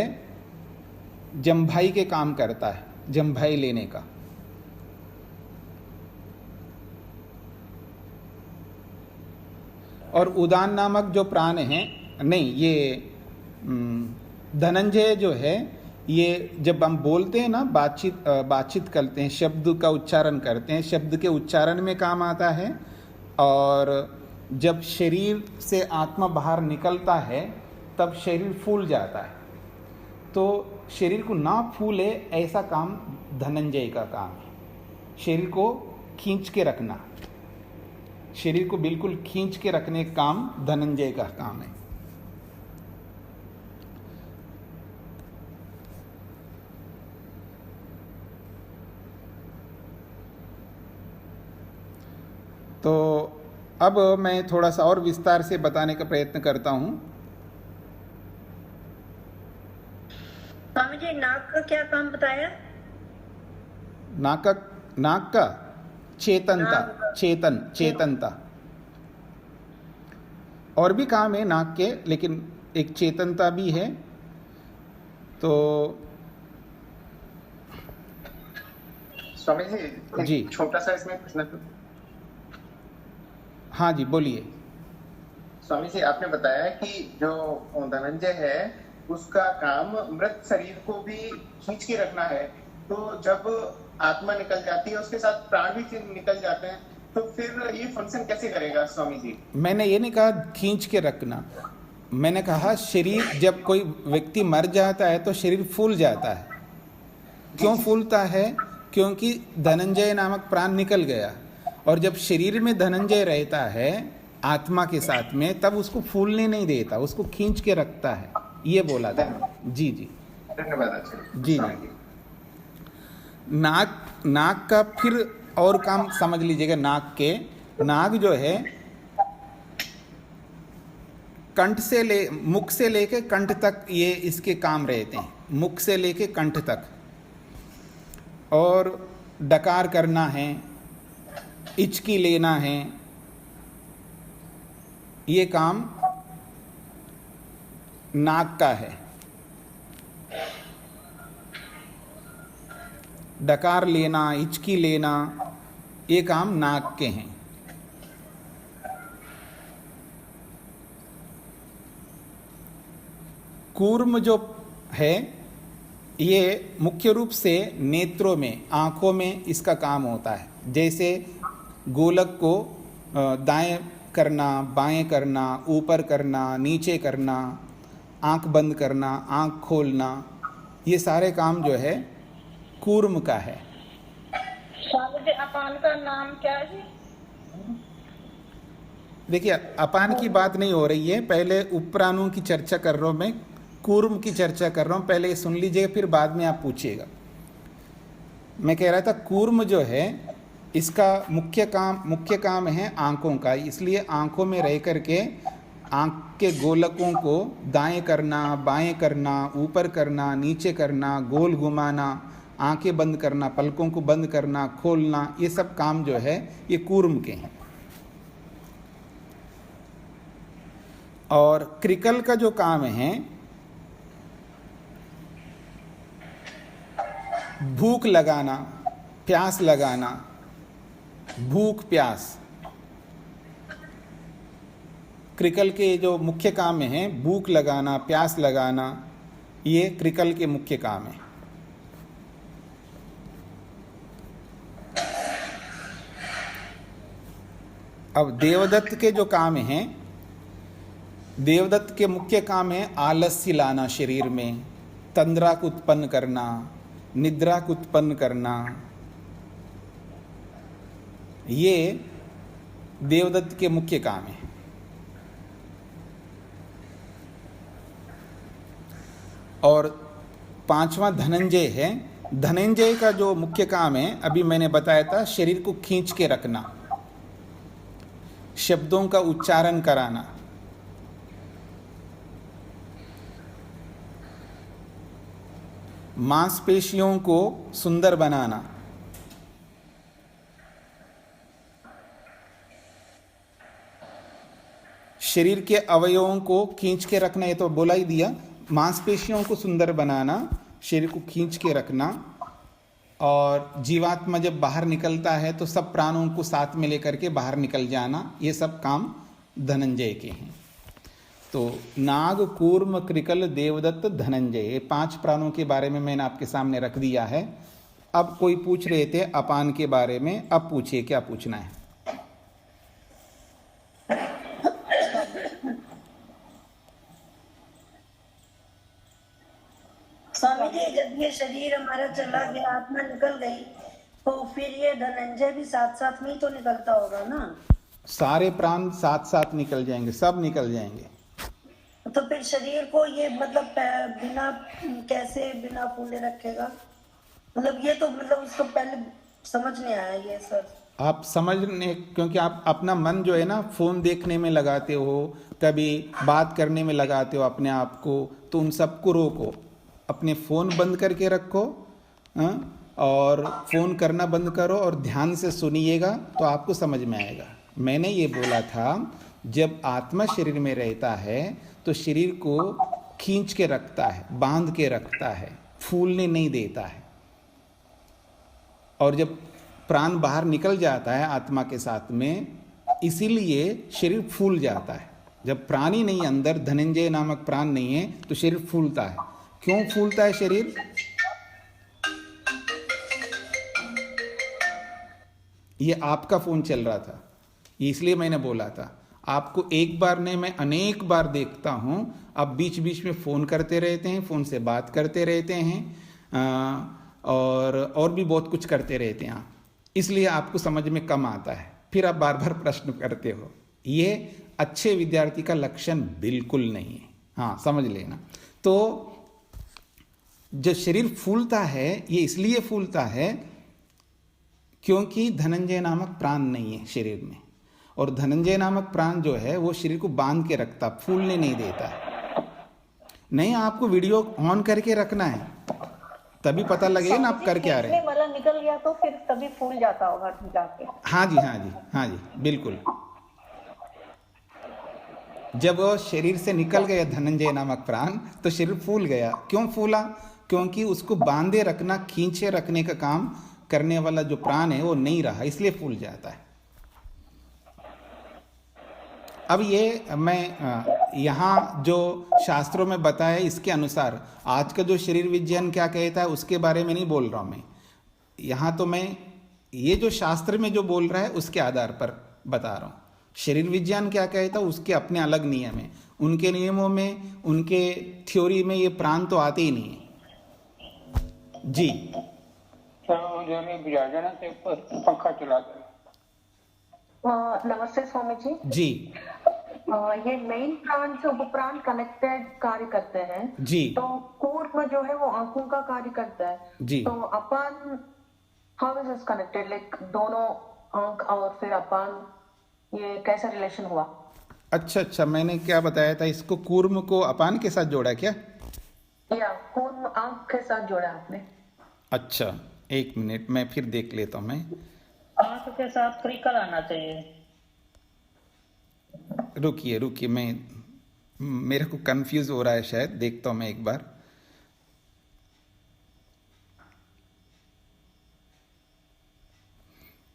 जम्भाई के काम करता है, जम्भाई लेने का। और उदान नामक जो प्राण है, नहीं, ये धनंजय जो है, ये जब हम बोलते हैं ना, बातचीत करते हैं, शब्द का उच्चारण करते हैं, शब्द के उच्चारण में काम आता है। और जब शरीर से आत्मा बाहर निकलता है तब शरीर फूल जाता है। तो शरीर को ना फूले ऐसा काम धनंजय का काम है। शरीर को खींच के रखना, शरीर को बिल्कुल खींच के रखने का काम धनंजय का काम है। तो अब मैं थोड़ा सा और विस्तार से बताने का प्रयत्न करता हूं। स्वामी जी, नाक का क्या काम बताया? नाक का चेतनता, चेतनता। और भी काम है नाक के, लेकिन एक चेतनता भी है। तो स्वामी जी, एक छोटा सा इसमें प्रश्न। हाँ जी, बोलिए। स्वामी जी, आपने बताया कि जो धनंजय है उसका काम मृत शरीर को भी खींच के रखना है। तो जब आत्मा निकल जाती है उसके साथ प्राण भी निकल जाते हैं, तो फिर ये फंक्शन कैसे करेगा स्वामी जी? मैंने ये नहीं कहा खींच के रखना, मैंने कहा शरीर, जब कोई व्यक्ति मर जाता है तो शरीर फूल जाता है। क्यों फूलता है? क्योंकि धनंजय नामक प्राण निकल गया। और जब शरीर में धनंजय रहता है आत्मा के साथ में, तब उसको फूलने नहीं देता, उसको खींच के रखता है, ये बोला था। जी जी, धन्यवाद। जी जी। नाक का फिर और काम समझ लीजिएगा। नाग जो है कंठ से मुख से लेके कंठ तक ये इसके काम रहते हैं, मुख से लेके कंठ तक। और डकार करना है, इचकी लेना है, ये काम नाक का है। डकार लेना, इचकी लेना, ये काम नाक के हैं। कूर्म जो है ये मुख्य रूप से नेत्रों में, आँखों में इसका काम होता है। जैसे गोलक को दाएं करना, बाएं करना, ऊपर करना, नीचे करना, आंख बंद करना, आंख खोलना, ये सारे काम जो है कूर्म का है। स्वामी जी अपान का नाम क्या है जी? देखिए, अपान की बात नहीं हो रही है, पहले उपप्राणों की चर्चा कर रहा हूँ मैं, कूर्म की चर्चा कर रहा हूँ। पहले ये सुन लीजिएगा, फिर बाद में आप पूछिएगा। मैं कह रहा था कूर्म जो है इसका मुख्य काम है आंखों का, इसलिए आंखों में रह करके आंख के गोलकों को दाएं करना, बाएं करना, ऊपर करना, नीचे करना, गोल घुमाना, आंखें बंद करना, पलकों को बंद करना, खोलना, ये सब काम जो है ये कूर्म के हैं। और क्रिकल का जो काम है, भूख लगाना, प्यास लगाना, भूख प्यास, क्रिकल के जो मुख्य काम हैं, भूख लगाना, प्यास लगाना, ये क्रिकल के मुख्य काम है। अब देवदत्त के जो काम हैं, देवदत्त के मुख्य काम है आलस्य लाना शरीर में, तंद्रा को उत्पन्न करना, निद्रा को उत्पन्न करना, ये देवदत्त के मुख्य काम है। और पांचवा धनंजय है। धनंजय का जो मुख्य काम है, अभी मैंने बताया था, शरीर को खींच के रखना, शब्दों का उच्चारण कराना, मांसपेशियों को सुंदर बनाना, शरीर के अवयवों को खींच के रखना, ये तो बोला ही दिया, मांसपेशियों को सुंदर बनाना, शरीर को खींच के रखना, और जीवात्मा जब बाहर निकलता है तो सब प्राणों को साथ में लेकर के बाहर निकल जाना, ये सब काम धनंजय के हैं। तो नाग, कूर्म, क्रिकल, देवदत्त, धनंजय, ये 5 प्राणों के बारे में मैंने आपके सामने रख दिया है। अब कोई पूछ रहे थे अपान के बारे में, अब पूछिए क्या पूछना है। स्वामी जी, जब ये शरीर हमारा चला गया, आत्मा निकल गई, तो फिर ये धनंजय भी साथ साथ में ही तो निकलता होगा ना? सारे प्राण साथ साथ निकल जाएंगे, सब निकल जाएंगे। तो फिर शरीर को ये मतलब बिना कैसे बिना फूले रखेगा? मतलब ये तो मतलब उसको पहले समझ नहीं आया ये सर। आप समझने, क्योंकि आप अपना मन जो है ना फोन देखने में लगाते हो, कभी बात करने में लगाते हो अपने आप को, तो उन सबको रोको, अपने फ़ोन बंद करके रखो, और फ़ोन करना बंद करो और ध्यान से सुनिएगा तो आपको समझ में आएगा। मैंने ये बोला था, जब आत्मा शरीर में रहता है तो शरीर को खींच के रखता है, बांध के रखता है, फूलने नहीं देता है। और जब प्राण बाहर निकल जाता है आत्मा के साथ में, इसीलिए शरीर फूल जाता है। जब प्राण ही नहीं अंदर, धनंजय नामक प्राण नहीं है, तो शरीर फूलता है। क्यों फूलता है शरीर? ये आपका फोन चल रहा था, इसलिए मैंने बोला था। आपको एक बार नहीं, मैं अनेक बार देखता हूं, आप बीच बीच में फ़ोन करते रहते हैं, फ़ोन से बात करते रहते हैं, और भी बहुत कुछ करते रहते हैं आप, इसलिए आपको समझ में कम आता है, फिर आप बार बार प्रश्न करते हो। ये अच्छे विद्यार्थी का लक्षण बिल्कुल नहीं है, हाँ समझ लेना। तो जो शरीर फूलता है, ये इसलिए फूलता है क्योंकि धनंजय नामक प्राण नहीं है शरीर में, और धनंजय नामक प्राण जो है वो शरीर को बांध के रखता, फूलने नहीं देता है। नहीं, आपको वीडियो ऑन करके रखना है, तभी पता लगेगा ना आप कर क्या रहे हैं। वाला निकल गया तो फिर तभी फूल जाता होगा जाके। हाँ जी, हाँ जी, हाँ जी, बिल्कुल। जब वो शरीर से निकल गया धनंजय नामक प्राण, तो शरीर फूल गया। क्यों फूला? क्योंकि उसको बांधे रखना, खींचे रखने का काम करने वाला जो प्राण है वो नहीं रहा, इसलिए फूल जाता है। अब ये मैं यहाँ जो शास्त्रों में बताया इसके अनुसार, आज का जो शरीर विज्ञान क्या कहता है उसके बारे में नहीं बोल रहा हूँ मैं यहाँ, तो मैं ये जो शास्त्र में जो बोल रहा है उसके आधार पर बता रहा हूँ। शरीर विज्ञान क्या कहता है उसके अपने अलग नियम है, उनके नियमों में, उनके थ्योरी में ये प्राण तो आते ही नहीं है। जी विराजना के ऊपर पंखा चला दे। नमस्ते स्वामी जी। जी ये मेन प्राण से उपप्राण कनेक्टेड कार्य करते हैं जी तो कूर्म जो है वो आंखों का कार्य करता है जी। तो अपान how is it connected, like दोनों आंख और फिर अपान, ये कैसा रिलेशन हुआ? अच्छा, मैंने क्या बताया था, इसको कूर्म को अपान के साथ जोड़ा क्या? या कूर्म आंख के साथ जोड़ा आपने? अच्छा, एक मिनट मैं फिर देख लेता हूँ। मैं आंख के साथ क्रिकल आना चाहिए। रुकिए, मेरे को कंफ्यूज हो रहा है शायद, देखता हूँ मैं एक बार।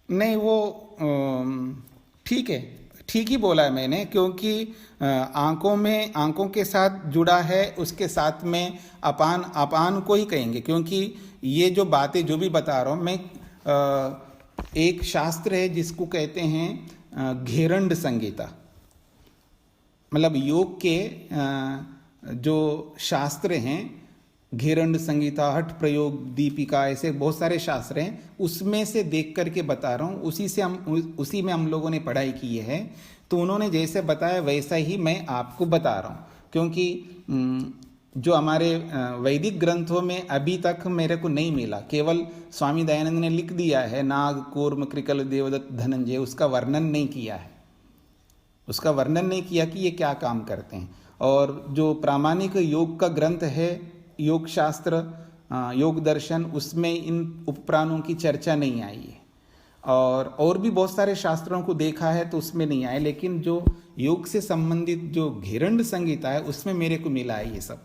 नहीं वो ठीक है, ठीक ही बोला है मैंने, क्योंकि आंखों के साथ जुड़ा है, उसके साथ में अपान को ही कहेंगे, क्योंकि ये जो बातें जो भी बता रहा हूँ मैं, एक शास्त्र है जिसको कहते हैं घेरंड संगीता, मतलब योग के जो शास्त्र हैं, घेरंड संगीता, हठ प्रयोग, दीपिका, ऐसे बहुत सारे शास्त्र हैं, उसमें से देख करके बता रहा हूँ, उसी में हम लोगों ने पढ़ाई की है, तो उन्होंने जैसे बताया वैसा ही मैं आपको बता रहा हूँ, क्योंकि जो हमारे वैदिक ग्रंथों में अभी तक मेरे को नहीं मिला, केवल स्वामी दयानंद ने लिख दिया है नाग, कूर्म, कृकल, देवदत्त, धनंजय, उसका वर्णन नहीं किया कि ये क्या काम करते हैं। और जो प्रामाणिक योग का ग्रंथ है, योग शास्त्र, योग दर्शन, उसमें इन उपप्राणों की चर्चा नहीं आई है, और भी बहुत सारे शास्त्रों को देखा है तो उसमें नहीं आए, लेकिन जो योग से संबंधित जो घेरंड संगीता है उसमें मेरे को मिला है ये सब,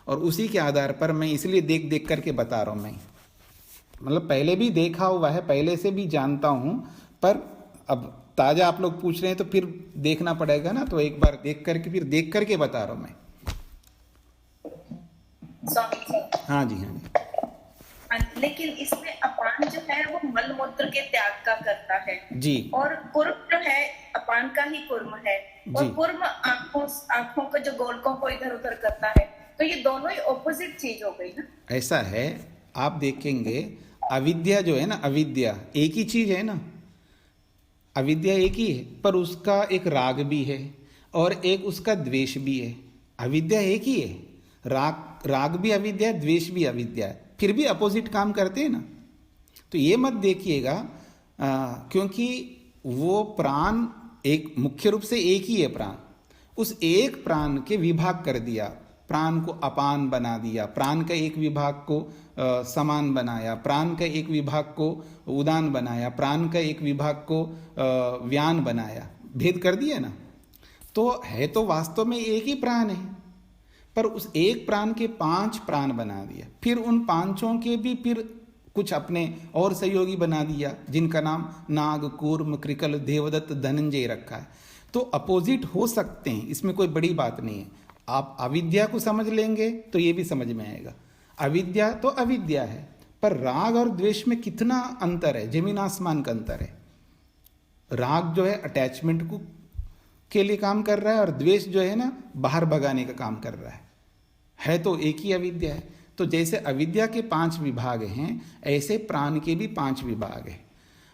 और उसी के आधार पर मैं इसलिए देख करके बता रहा हूँ। मैं मतलब पहले भी देखा हुआ है, पहले से भी जानता हूँ, पर अब ताज़ा आप लोग पूछ रहे हैं तो फिर देखना पड़ेगा ना, तो एक बार देख करके बता रहा हूँ मैं। स्वामी जी, हाँ जी। लेकिन इसमें अपान जो है वो मल मूत्र के त्याग का करता है जी, और कुर्म जो है अपान का ही कुर्म है, और कुर्म आंखों को जो गोलकों को इधर उधर करता है, तो ये दोनों ही ऑपोजिट चीज हो गई ना। ऐसा है, आप देखेंगे अविद्या जो है ना, अविद्या एक ही चीज है ना, अविद्या एक ही है, पर उसका एक राग भी है और एक उसका द्वेष भी है। अविद्या एक ही है, राग भी अविद्या है, द्वेष भी अविद्या है, फिर भी अपोजिट काम करते हैं ना। तो ये मत देखिएगा, क्योंकि वो प्राण एक मुख्य रूप से एक ही है प्राण, उस एक प्राण के विभाग कर दिया, प्राण को अपान बना दिया, प्राण का एक विभाग को समान बनाया, प्राण का एक विभाग को उदान बनाया, प्राण का एक विभाग को व्यान बनाया, भेद कर दिया ना। तो है तो वास्तव में एक ही प्राण है, पर उस एक प्राण के 5 प्राण बना दिया, फिर उन 5 के भी फिर कुछ अपने और सहयोगी बना दिया, जिनका नाम नाग, कूर्म, कृकल, देवदत्त, धनंजय रखा है। तो अपोजिट हो सकते हैं, इसमें कोई बड़ी बात नहीं है। आप अविद्या को समझ लेंगे तो ये भी समझ में आएगा। अविद्या तो अविद्या है, पर राग और द्वेष में कितना अंतर है, जमीन आसमान का अंतर है। राग जो है अटैचमेंट को के लिए काम कर रहा है, और द्वेष जो है ना बाहर भगाने का काम कर रहा है तो एक ही अविद्या है। तो जैसे अविद्या के 5 विभाग हैं, ऐसे प्राण के भी 5 विभाग हैं।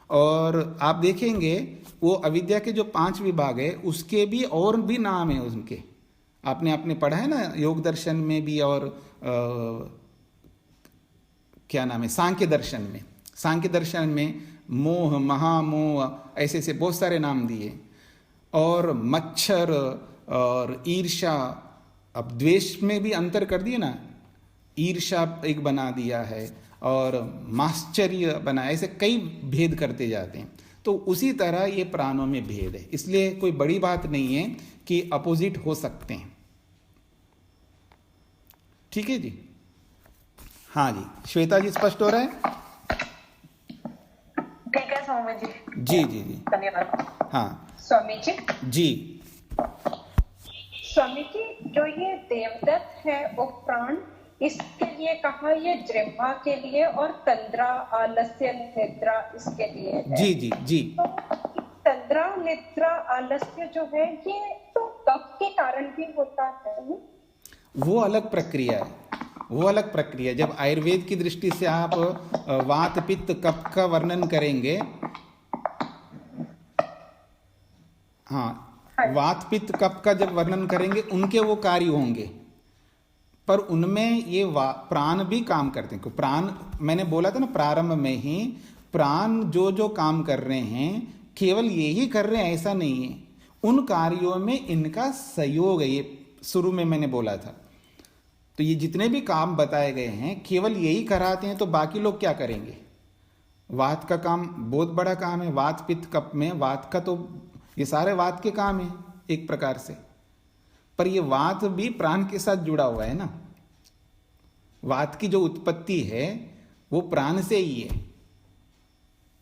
और आप देखेंगे वो अविद्या के जो 5 विभाग है उसके भी और भी नाम है उनके, आपने पढ़ा है ना योग दर्शन में भी, और क्या नाम है, सांख्य दर्शन में मोह, महामोह, ऐसे बहुत सारे नाम दिए, और मच्छर और ईर्षा। अब द्वेष में भी अंतर कर दिए ना, ईर्षा एक बना दिया है और माश्चर्य बना, ऐसे कई भेद करते जाते हैं। तो उसी तरह ये प्राणों में भेद है, इसलिए कोई बड़ी बात नहीं है कि अपोजिट हो सकते हैं। ठीक है जी। हाँ जी, श्वेता जी स्पष्ट हो रहा है? ठीक है स्वामी जी। जी, धन्यवाद। हाँ स्वामी जी। जी। स्वामी जी, जो ये देवदत्त है उपप्राण, इसके लिए कहा ये जृम्भा के लिए, और तंद्रा, आलस्य, निद्रा इसके लिए है। जी। तो निद्रा निद्रा आलस्य जो है ये तो कफ के कारण भी होता है। वो अलग प्रक्रिया है, वो अलग प्रक्रिया। जब आयुर्वेद की दृष्टि से आप वात पित्त कफ का वर्णन करेंगे, हाँ, वात पित्त कफ का जब वर्णन करेंगे उनके वो कार्य होंगे, पर उनमें ये प्राण भी काम करते हैं। प्राण, मैंने बोला था ना प्रारंभ में ही, प्राण जो जो काम कर रहे हैं केवल ये ही कर रहे हैं ऐसा नहीं है, उन कार्यों में इनका सहयोग है। ये शुरू में मैंने बोला था। तो ये जितने भी काम बताए गए हैं केवल यही कराते हैं, तो बाकी लोग क्या करेंगे? वात का काम बहुत बड़ा काम है, वात पित्त कफ में वात का तो ये सारे वात के काम है एक प्रकार से, पर ये वात भी प्राण के साथ जुड़ा हुआ है ना। वात की जो उत्पत्ति है वो प्राण से ही है,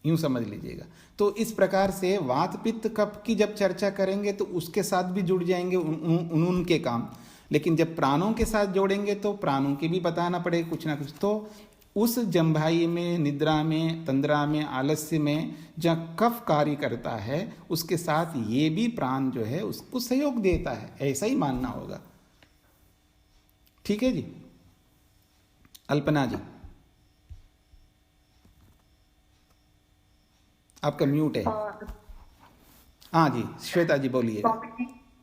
यूं समझ लीजिएगा। तो इस प्रकार से वात पित्त कफ की जब चर्चा करेंगे तो उसके साथ भी जुड़ जाएंगे उनके काम, लेकिन जब प्राणों के साथ जोड़ेंगे तो प्राणों के भी बताना पड़ेगा कुछ ना कुछ। तो उस जम्भाई में, निद्रा में, तंद्रा में, आलस्य में जहाँ कफ कार्य करता है उसके साथ ये भी प्राण जो है उसको सहयोग देता है, ऐसा ही मानना होगा। ठीक है जी। अल्पना जी, आपका म्यूट है। हाँ जी, श्वेता जी बोलिएगा।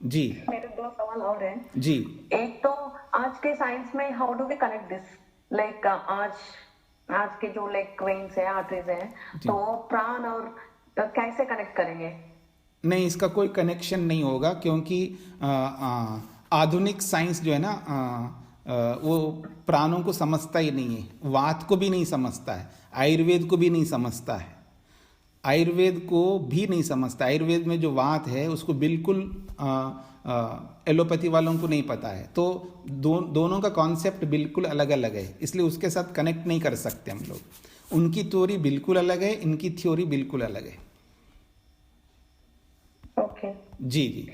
जी, मेरे दो सवाल और हैं जी। एक तो आज के साइंस में how do we connect this, like आज के जो लाइक वेन्स है, आर्टरीज है, तो प्राण और कैसे कनेक्ट करेंगे? नहीं, इसका कोई कनेक्शन नहीं होगा, क्योंकि आधुनिक साइंस जो है ना वो प्राणों को समझता ही नहीं है, वात को भी नहीं समझता है, आयुर्वेद को भी नहीं समझता है, आयुर्वेद को भी नहीं समझता। आयुर्वेद में जो वात है उसको बिल्कुल एलोपैथी वालों को नहीं पता है। तो दोनों का कॉन्सेप्ट बिल्कुल अलग अलग है, इसलिए उसके साथ कनेक्ट नहीं कर सकते हम लोग। उनकी थ्योरी बिल्कुल अलग है, इनकी थ्योरी बिल्कुल अलग है। ओके जी जी।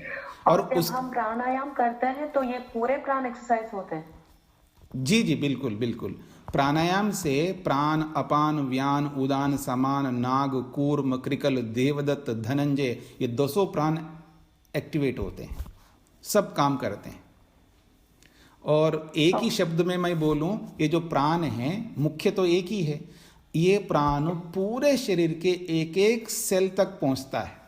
और जब हम प्राणायाम करते हैं तो ये पूरे प्राण एक्सरसाइज होते हैं? जी जी, बिल्कुल बिल्कुल। प्राणायाम से प्राण, अपान, व्यान, उदान, समान, नाग, कूर्म, कृकल, देवदत्त, धनंजय, ये 200 प्राण एक्टिवेट होते हैं, सब काम करते हैं। और एक ही शब्द में मैं बोलूं, ये जो प्राण है मुख्य तो एक ही है, ये प्राण पूरे शरीर के एक एक सेल तक पहुंचता है।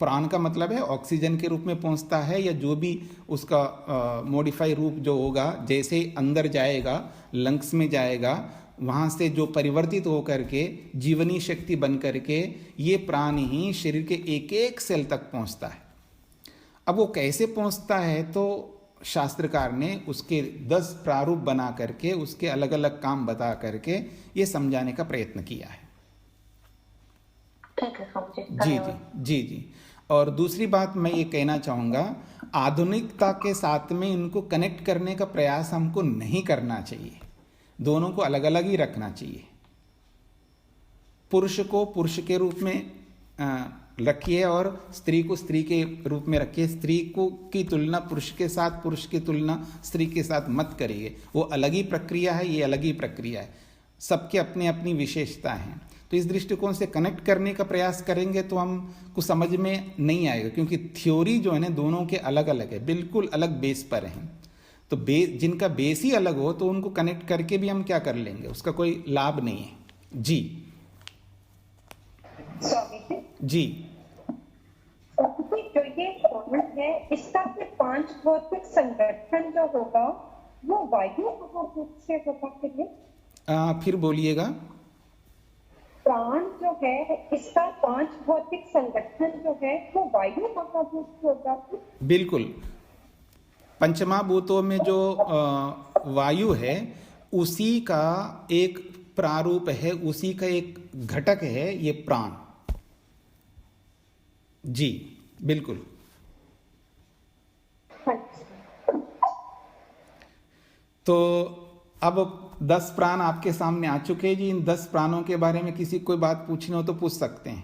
प्राण का मतलब है ऑक्सीजन के रूप में पहुंचता है, या जो भी उसका मॉडिफाई रूप जो होगा, जैसे अंदर जाएगा, लंग्स में जाएगा, वहाँ से जो परिवर्तित होकर के जीवनी शक्ति बन करके ये प्राण ही शरीर के एक एक सेल तक पहुँचता है। अब वो कैसे पहुँचता है तो शास्त्रकार ने उसके 10 प्रारूप बना करके उसके अलग अलग काम बता करके ये समझाने का प्रयत्न किया है। ठीक है, समझे। जी जी जी जी। और दूसरी बात मैं ये कहना चाहूँगा, आधुनिकता के साथ में इनको कनेक्ट करने का प्रयास हमको नहीं करना चाहिए, दोनों को अलग अलग ही रखना चाहिए। पुरुष को पुरुष के रूप में रखिए और स्त्री को स्त्री के रूप में रखिए। स्त्री को की तुलना पुरुष के साथ, पुरुष की तुलना स्त्री के साथ मत करिए। वो अलग ही प्रक्रिया है, ये अलग ही प्रक्रिया है, सबके अपनी अपनी विशेषता हैं। तो इस दृष्टिकोण से कनेक्ट करने का प्रयास करेंगे तो हमको समझ में नहीं आएगा, क्योंकि थ्योरी जो है ना दोनों के अलग अलग है, बिल्कुल अलग बेस पर हैं। तो जिनका बेस ही अलग हो तो उनको कनेक्ट करके भी हम क्या कर लेंगे, उसका कोई लाभ नहीं है। जी जी। जो ये कॉर्नर है इसका फिर 5 भौतिक संगठन जो होगा वो वायु महाभूत से होगा। फिर बोलिएगा। प्राण जो है इसका 5 भौतिक संगठन जो है वो वायु महाभूत होगा। बिल्कुल, पंचमहाभूतों में जो वायु है उसी का एक प्रारूप है, उसी का एक घटक है ये प्राण। जी बिल्कुल। तो अब 10 प्राण आपके सामने आ चुके हैं जी। इन 10 प्राणों के बारे में किसी कोई बात पूछनी हो तो पूछ सकते हैं।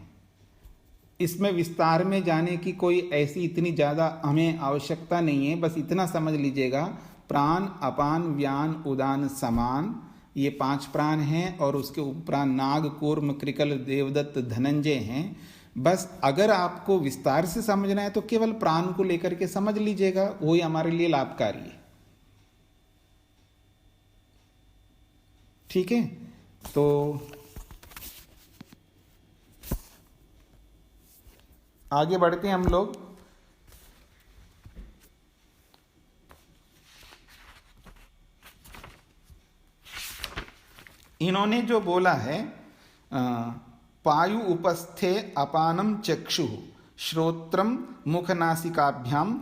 इसमें विस्तार में जाने की कोई ऐसी इतनी ज़्यादा हमें आवश्यकता नहीं है, बस इतना समझ लीजिएगा, प्राण, अपान, व्यान, उदान, समान, ये 5 प्राण हैं और उसके उपरांत नाग, कूर्म, कृकल, देवदत्त, धनंजय हैं। बस अगर आपको विस्तार से समझना है तो केवल प्राण को लेकर के समझ लीजिएगा, वही हमारे लिए लाभकारी है। ठीक है, तो आगे बढ़ते हैं हम लोग। इन्होंने जो बोला है पायु उपस्थे अपानम चक्षु श्रोत्रम मुखनासिकाभ्याम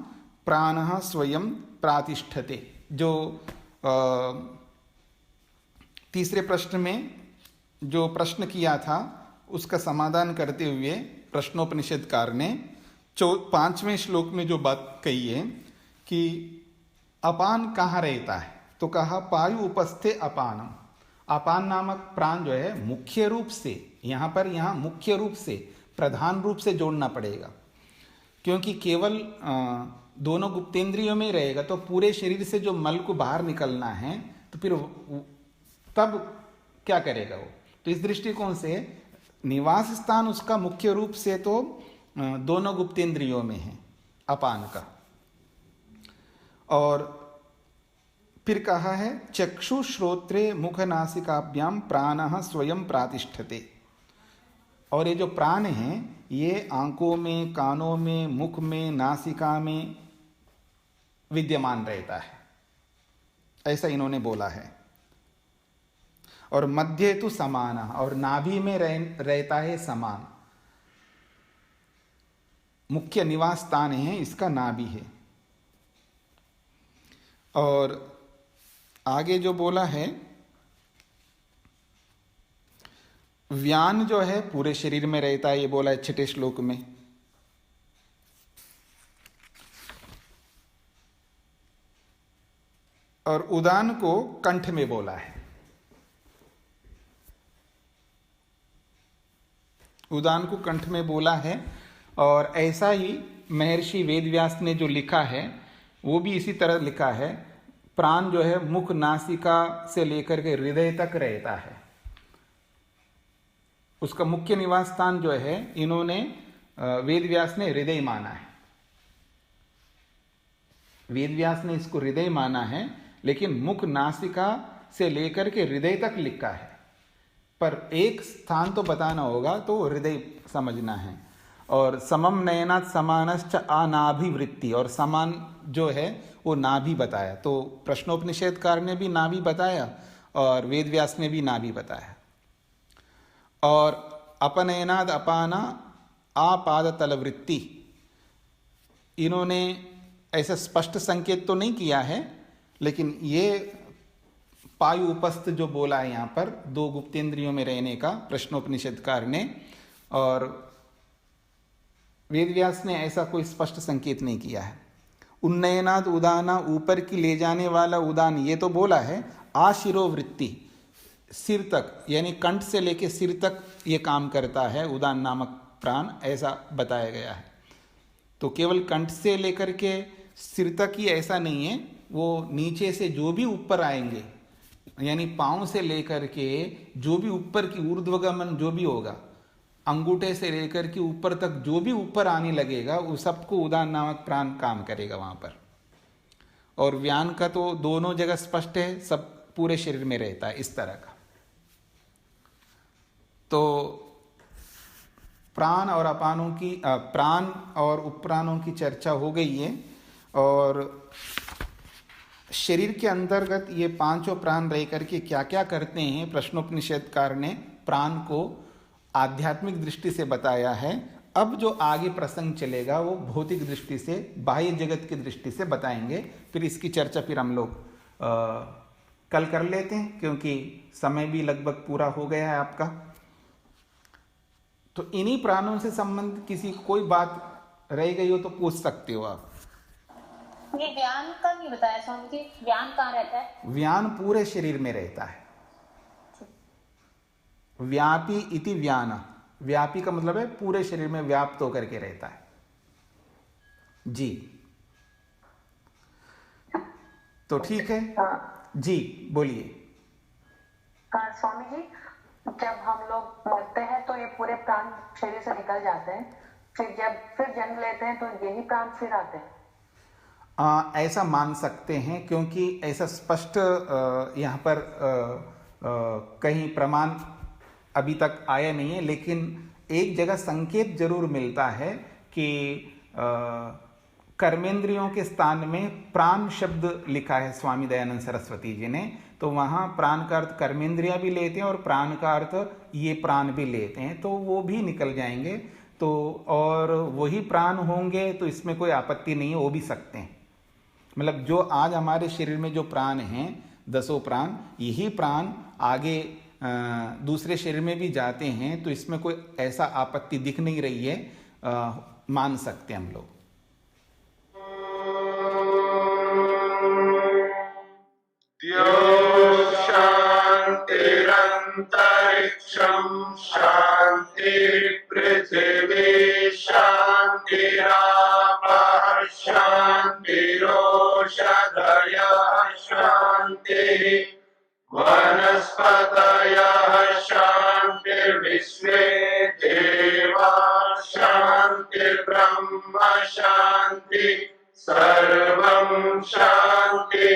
प्राणः स्वयं प्रातिष्ठते, जो तीसरे प्रश्न में जो प्रश्न किया था उसका समाधान करते हुए प्रश्नोपनिषदकार ने 5वें श्लोक में जो बात कही है कि अपान कहाँ रहता है, तो कहा पायु उपस्थे अपानम। अपान नामक प्राण जो है मुख्य रूप से, यहाँ मुख्य रूप से, प्रधान रूप से जोड़ना पड़ेगा, क्योंकि केवल दोनों गुप्तेंद्रियों में ही रहेगा तो पूरे शरीर से जो मल को बाहर निकलना है तो फिर तब क्या करेगा वो। तो इस दृष्टिकोण से निवास स्थान उसका मुख्य रूप से तो दोनों गुप्तेंद्रियों में है अपान का। और फिर कहा है चक्षु श्रोत्रे मुख नासिकाभ्याम प्राणः स्वयं प्रातिष्ठते। और ये जो प्राण हैं ये आंखों में, कानों में, मुख में, नासिका में विद्यमान रहता है, ऐसा इन्होंने बोला है। और मध्य तो समान, और नाभि में रहता है समान, मुख्य निवास स्थान है इसका नाभि है। और आगे जो बोला है व्यान जो है पूरे शरीर में रहता है, ये बोला है 6ठे श्लोक में। और उदान को कंठ में बोला है। उदान को कंठ में बोला है। और ऐसा ही महर्षि वेदव्यास ने जो लिखा है वो भी इसी तरह लिखा है। प्राण जो है मुख नासिका से लेकर के हृदय तक रहता है, उसका मुख्य निवास स्थान जो है इन्होंने वेदव्यास ने हृदय माना है। वेदव्यास ने इसको हृदय माना है, लेकिन मुख नासिका से लेकर के हृदय तक लिखा है, पर एक स्थान तो बताना होगा तो हृदय समझना है। और समम नयनात् समानश्च अनाभिवृत्ति, और समान जो है वो नाभि बताया। तो प्रश्नोपनिषदकार ने भी नाभि बताया और वेदव्यास ने भी नाभि बताया। और अपनयनाद अपाना आपादतल वृत्ति, इन्होंने ऐसा स्पष्ट संकेत तो नहीं किया है, लेकिन ये पायु उपस्थ जो बोला है यहाँ पर 2 गुप्तेंद्रियों में रहने का प्रश्नोपनिषदकार ने, और वेदव्यास ने ऐसा कोई स्पष्ट संकेत नहीं किया है। उन्नयनाद उदाना, ऊपर की ले जाने वाला उदान, ये तो बोला है। आशिरोवृत्ति, सिर तक, यानी कंठ से लेके सिर तक ये काम करता है उदान नामक प्राण, ऐसा बताया गया है। तो केवल कंठ से लेकर के सिर तक ही ऐसा नहीं है, वो नीचे से जो भी ऊपर आएंगे, यानी पांव से लेकर के जो भी ऊपर की ऊर्ध्वगमन जो भी होगा, अंगूठे से लेकर के ऊपर तक जो भी ऊपर आने लगेगा उस सबको उदान नामक प्राण काम करेगा वहां पर। और व्यान का तो दोनों जगह स्पष्ट है, सब पूरे शरीर में रहता है इस तरह का। तो प्राण और अपानों की, प्राण और उपप्राणों की चर्चा हो गई है। और शरीर के अंतर्गत ये 5 प्राण रह करके क्या क्या करते हैं, प्रश्नोपनिषदकार ने प्राण को आध्यात्मिक दृष्टि से बताया है। अब जो आगे प्रसंग चलेगा वो भौतिक दृष्टि से, बाह्य जगत की दृष्टि से बताएंगे। फिर इसकी चर्चा फिर हम लोग कल कर लेते हैं, क्योंकि समय भी लगभग पूरा हो गया है आपका। तो इन्हीं प्राणों से संबंधित किसी कोई बात रह गई हो तो पूछ सकते हो आप। ये व्यान का नहीं बताया स्वामी जी, व्यान कहाँ रहता है? व्यान पूरे शरीर में रहता है। व्यापी इति व्यान, व्यापी का मतलब है पूरे शरीर में व्याप्त होकर के रहता है जी। तो ठीक है जी, बोलिए। स्वामी जी, जब हम लोग मरते हैं तो ये पूरे प्राण शरीर से निकल जाते हैं, फिर जन्म लेते हैं तो यही प्राण फिर आते हैं। ऐसा मान सकते हैं, क्योंकि ऐसा स्पष्ट यहाँ पर कहीं प्रमाण अभी तक आया नहीं है, लेकिन एक जगह संकेत जरूर मिलता है कि कर्मेंद्रियों के स्थान में प्राण शब्द लिखा है स्वामी दयानंद सरस्वती जी ने, तो वहाँ प्राण का अर्थ कर्मेंद्रिया भी लेते हैं और प्राण का अर्थ ये प्राण भी लेते हैं, तो वो भी निकल जाएंगे। तो और वही प्राण होंगे तो इसमें कोई आपत्ति नहीं है, वो भी सकते हैं। मतलब जो आज हमारे शरीर में जो प्राण हैं, 10 प्राण, यही प्राण आगे दूसरे शरीर में भी जाते हैं, तो इसमें कोई ऐसा आपत्ति दिख नहीं रही है, मान सकते हैं हम लोग। शांतिरंतरिक्षं शांति पृथिवी शांतिरापः शांतिरोषधयः शांतिः वनस्पतयः शांतिर्विश्वे देवाः शांतिर्ब्रह्म शांति सर्वं शांति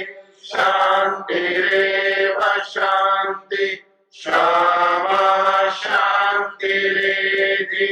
शांतिरेव शांति शामा शांतिरेधि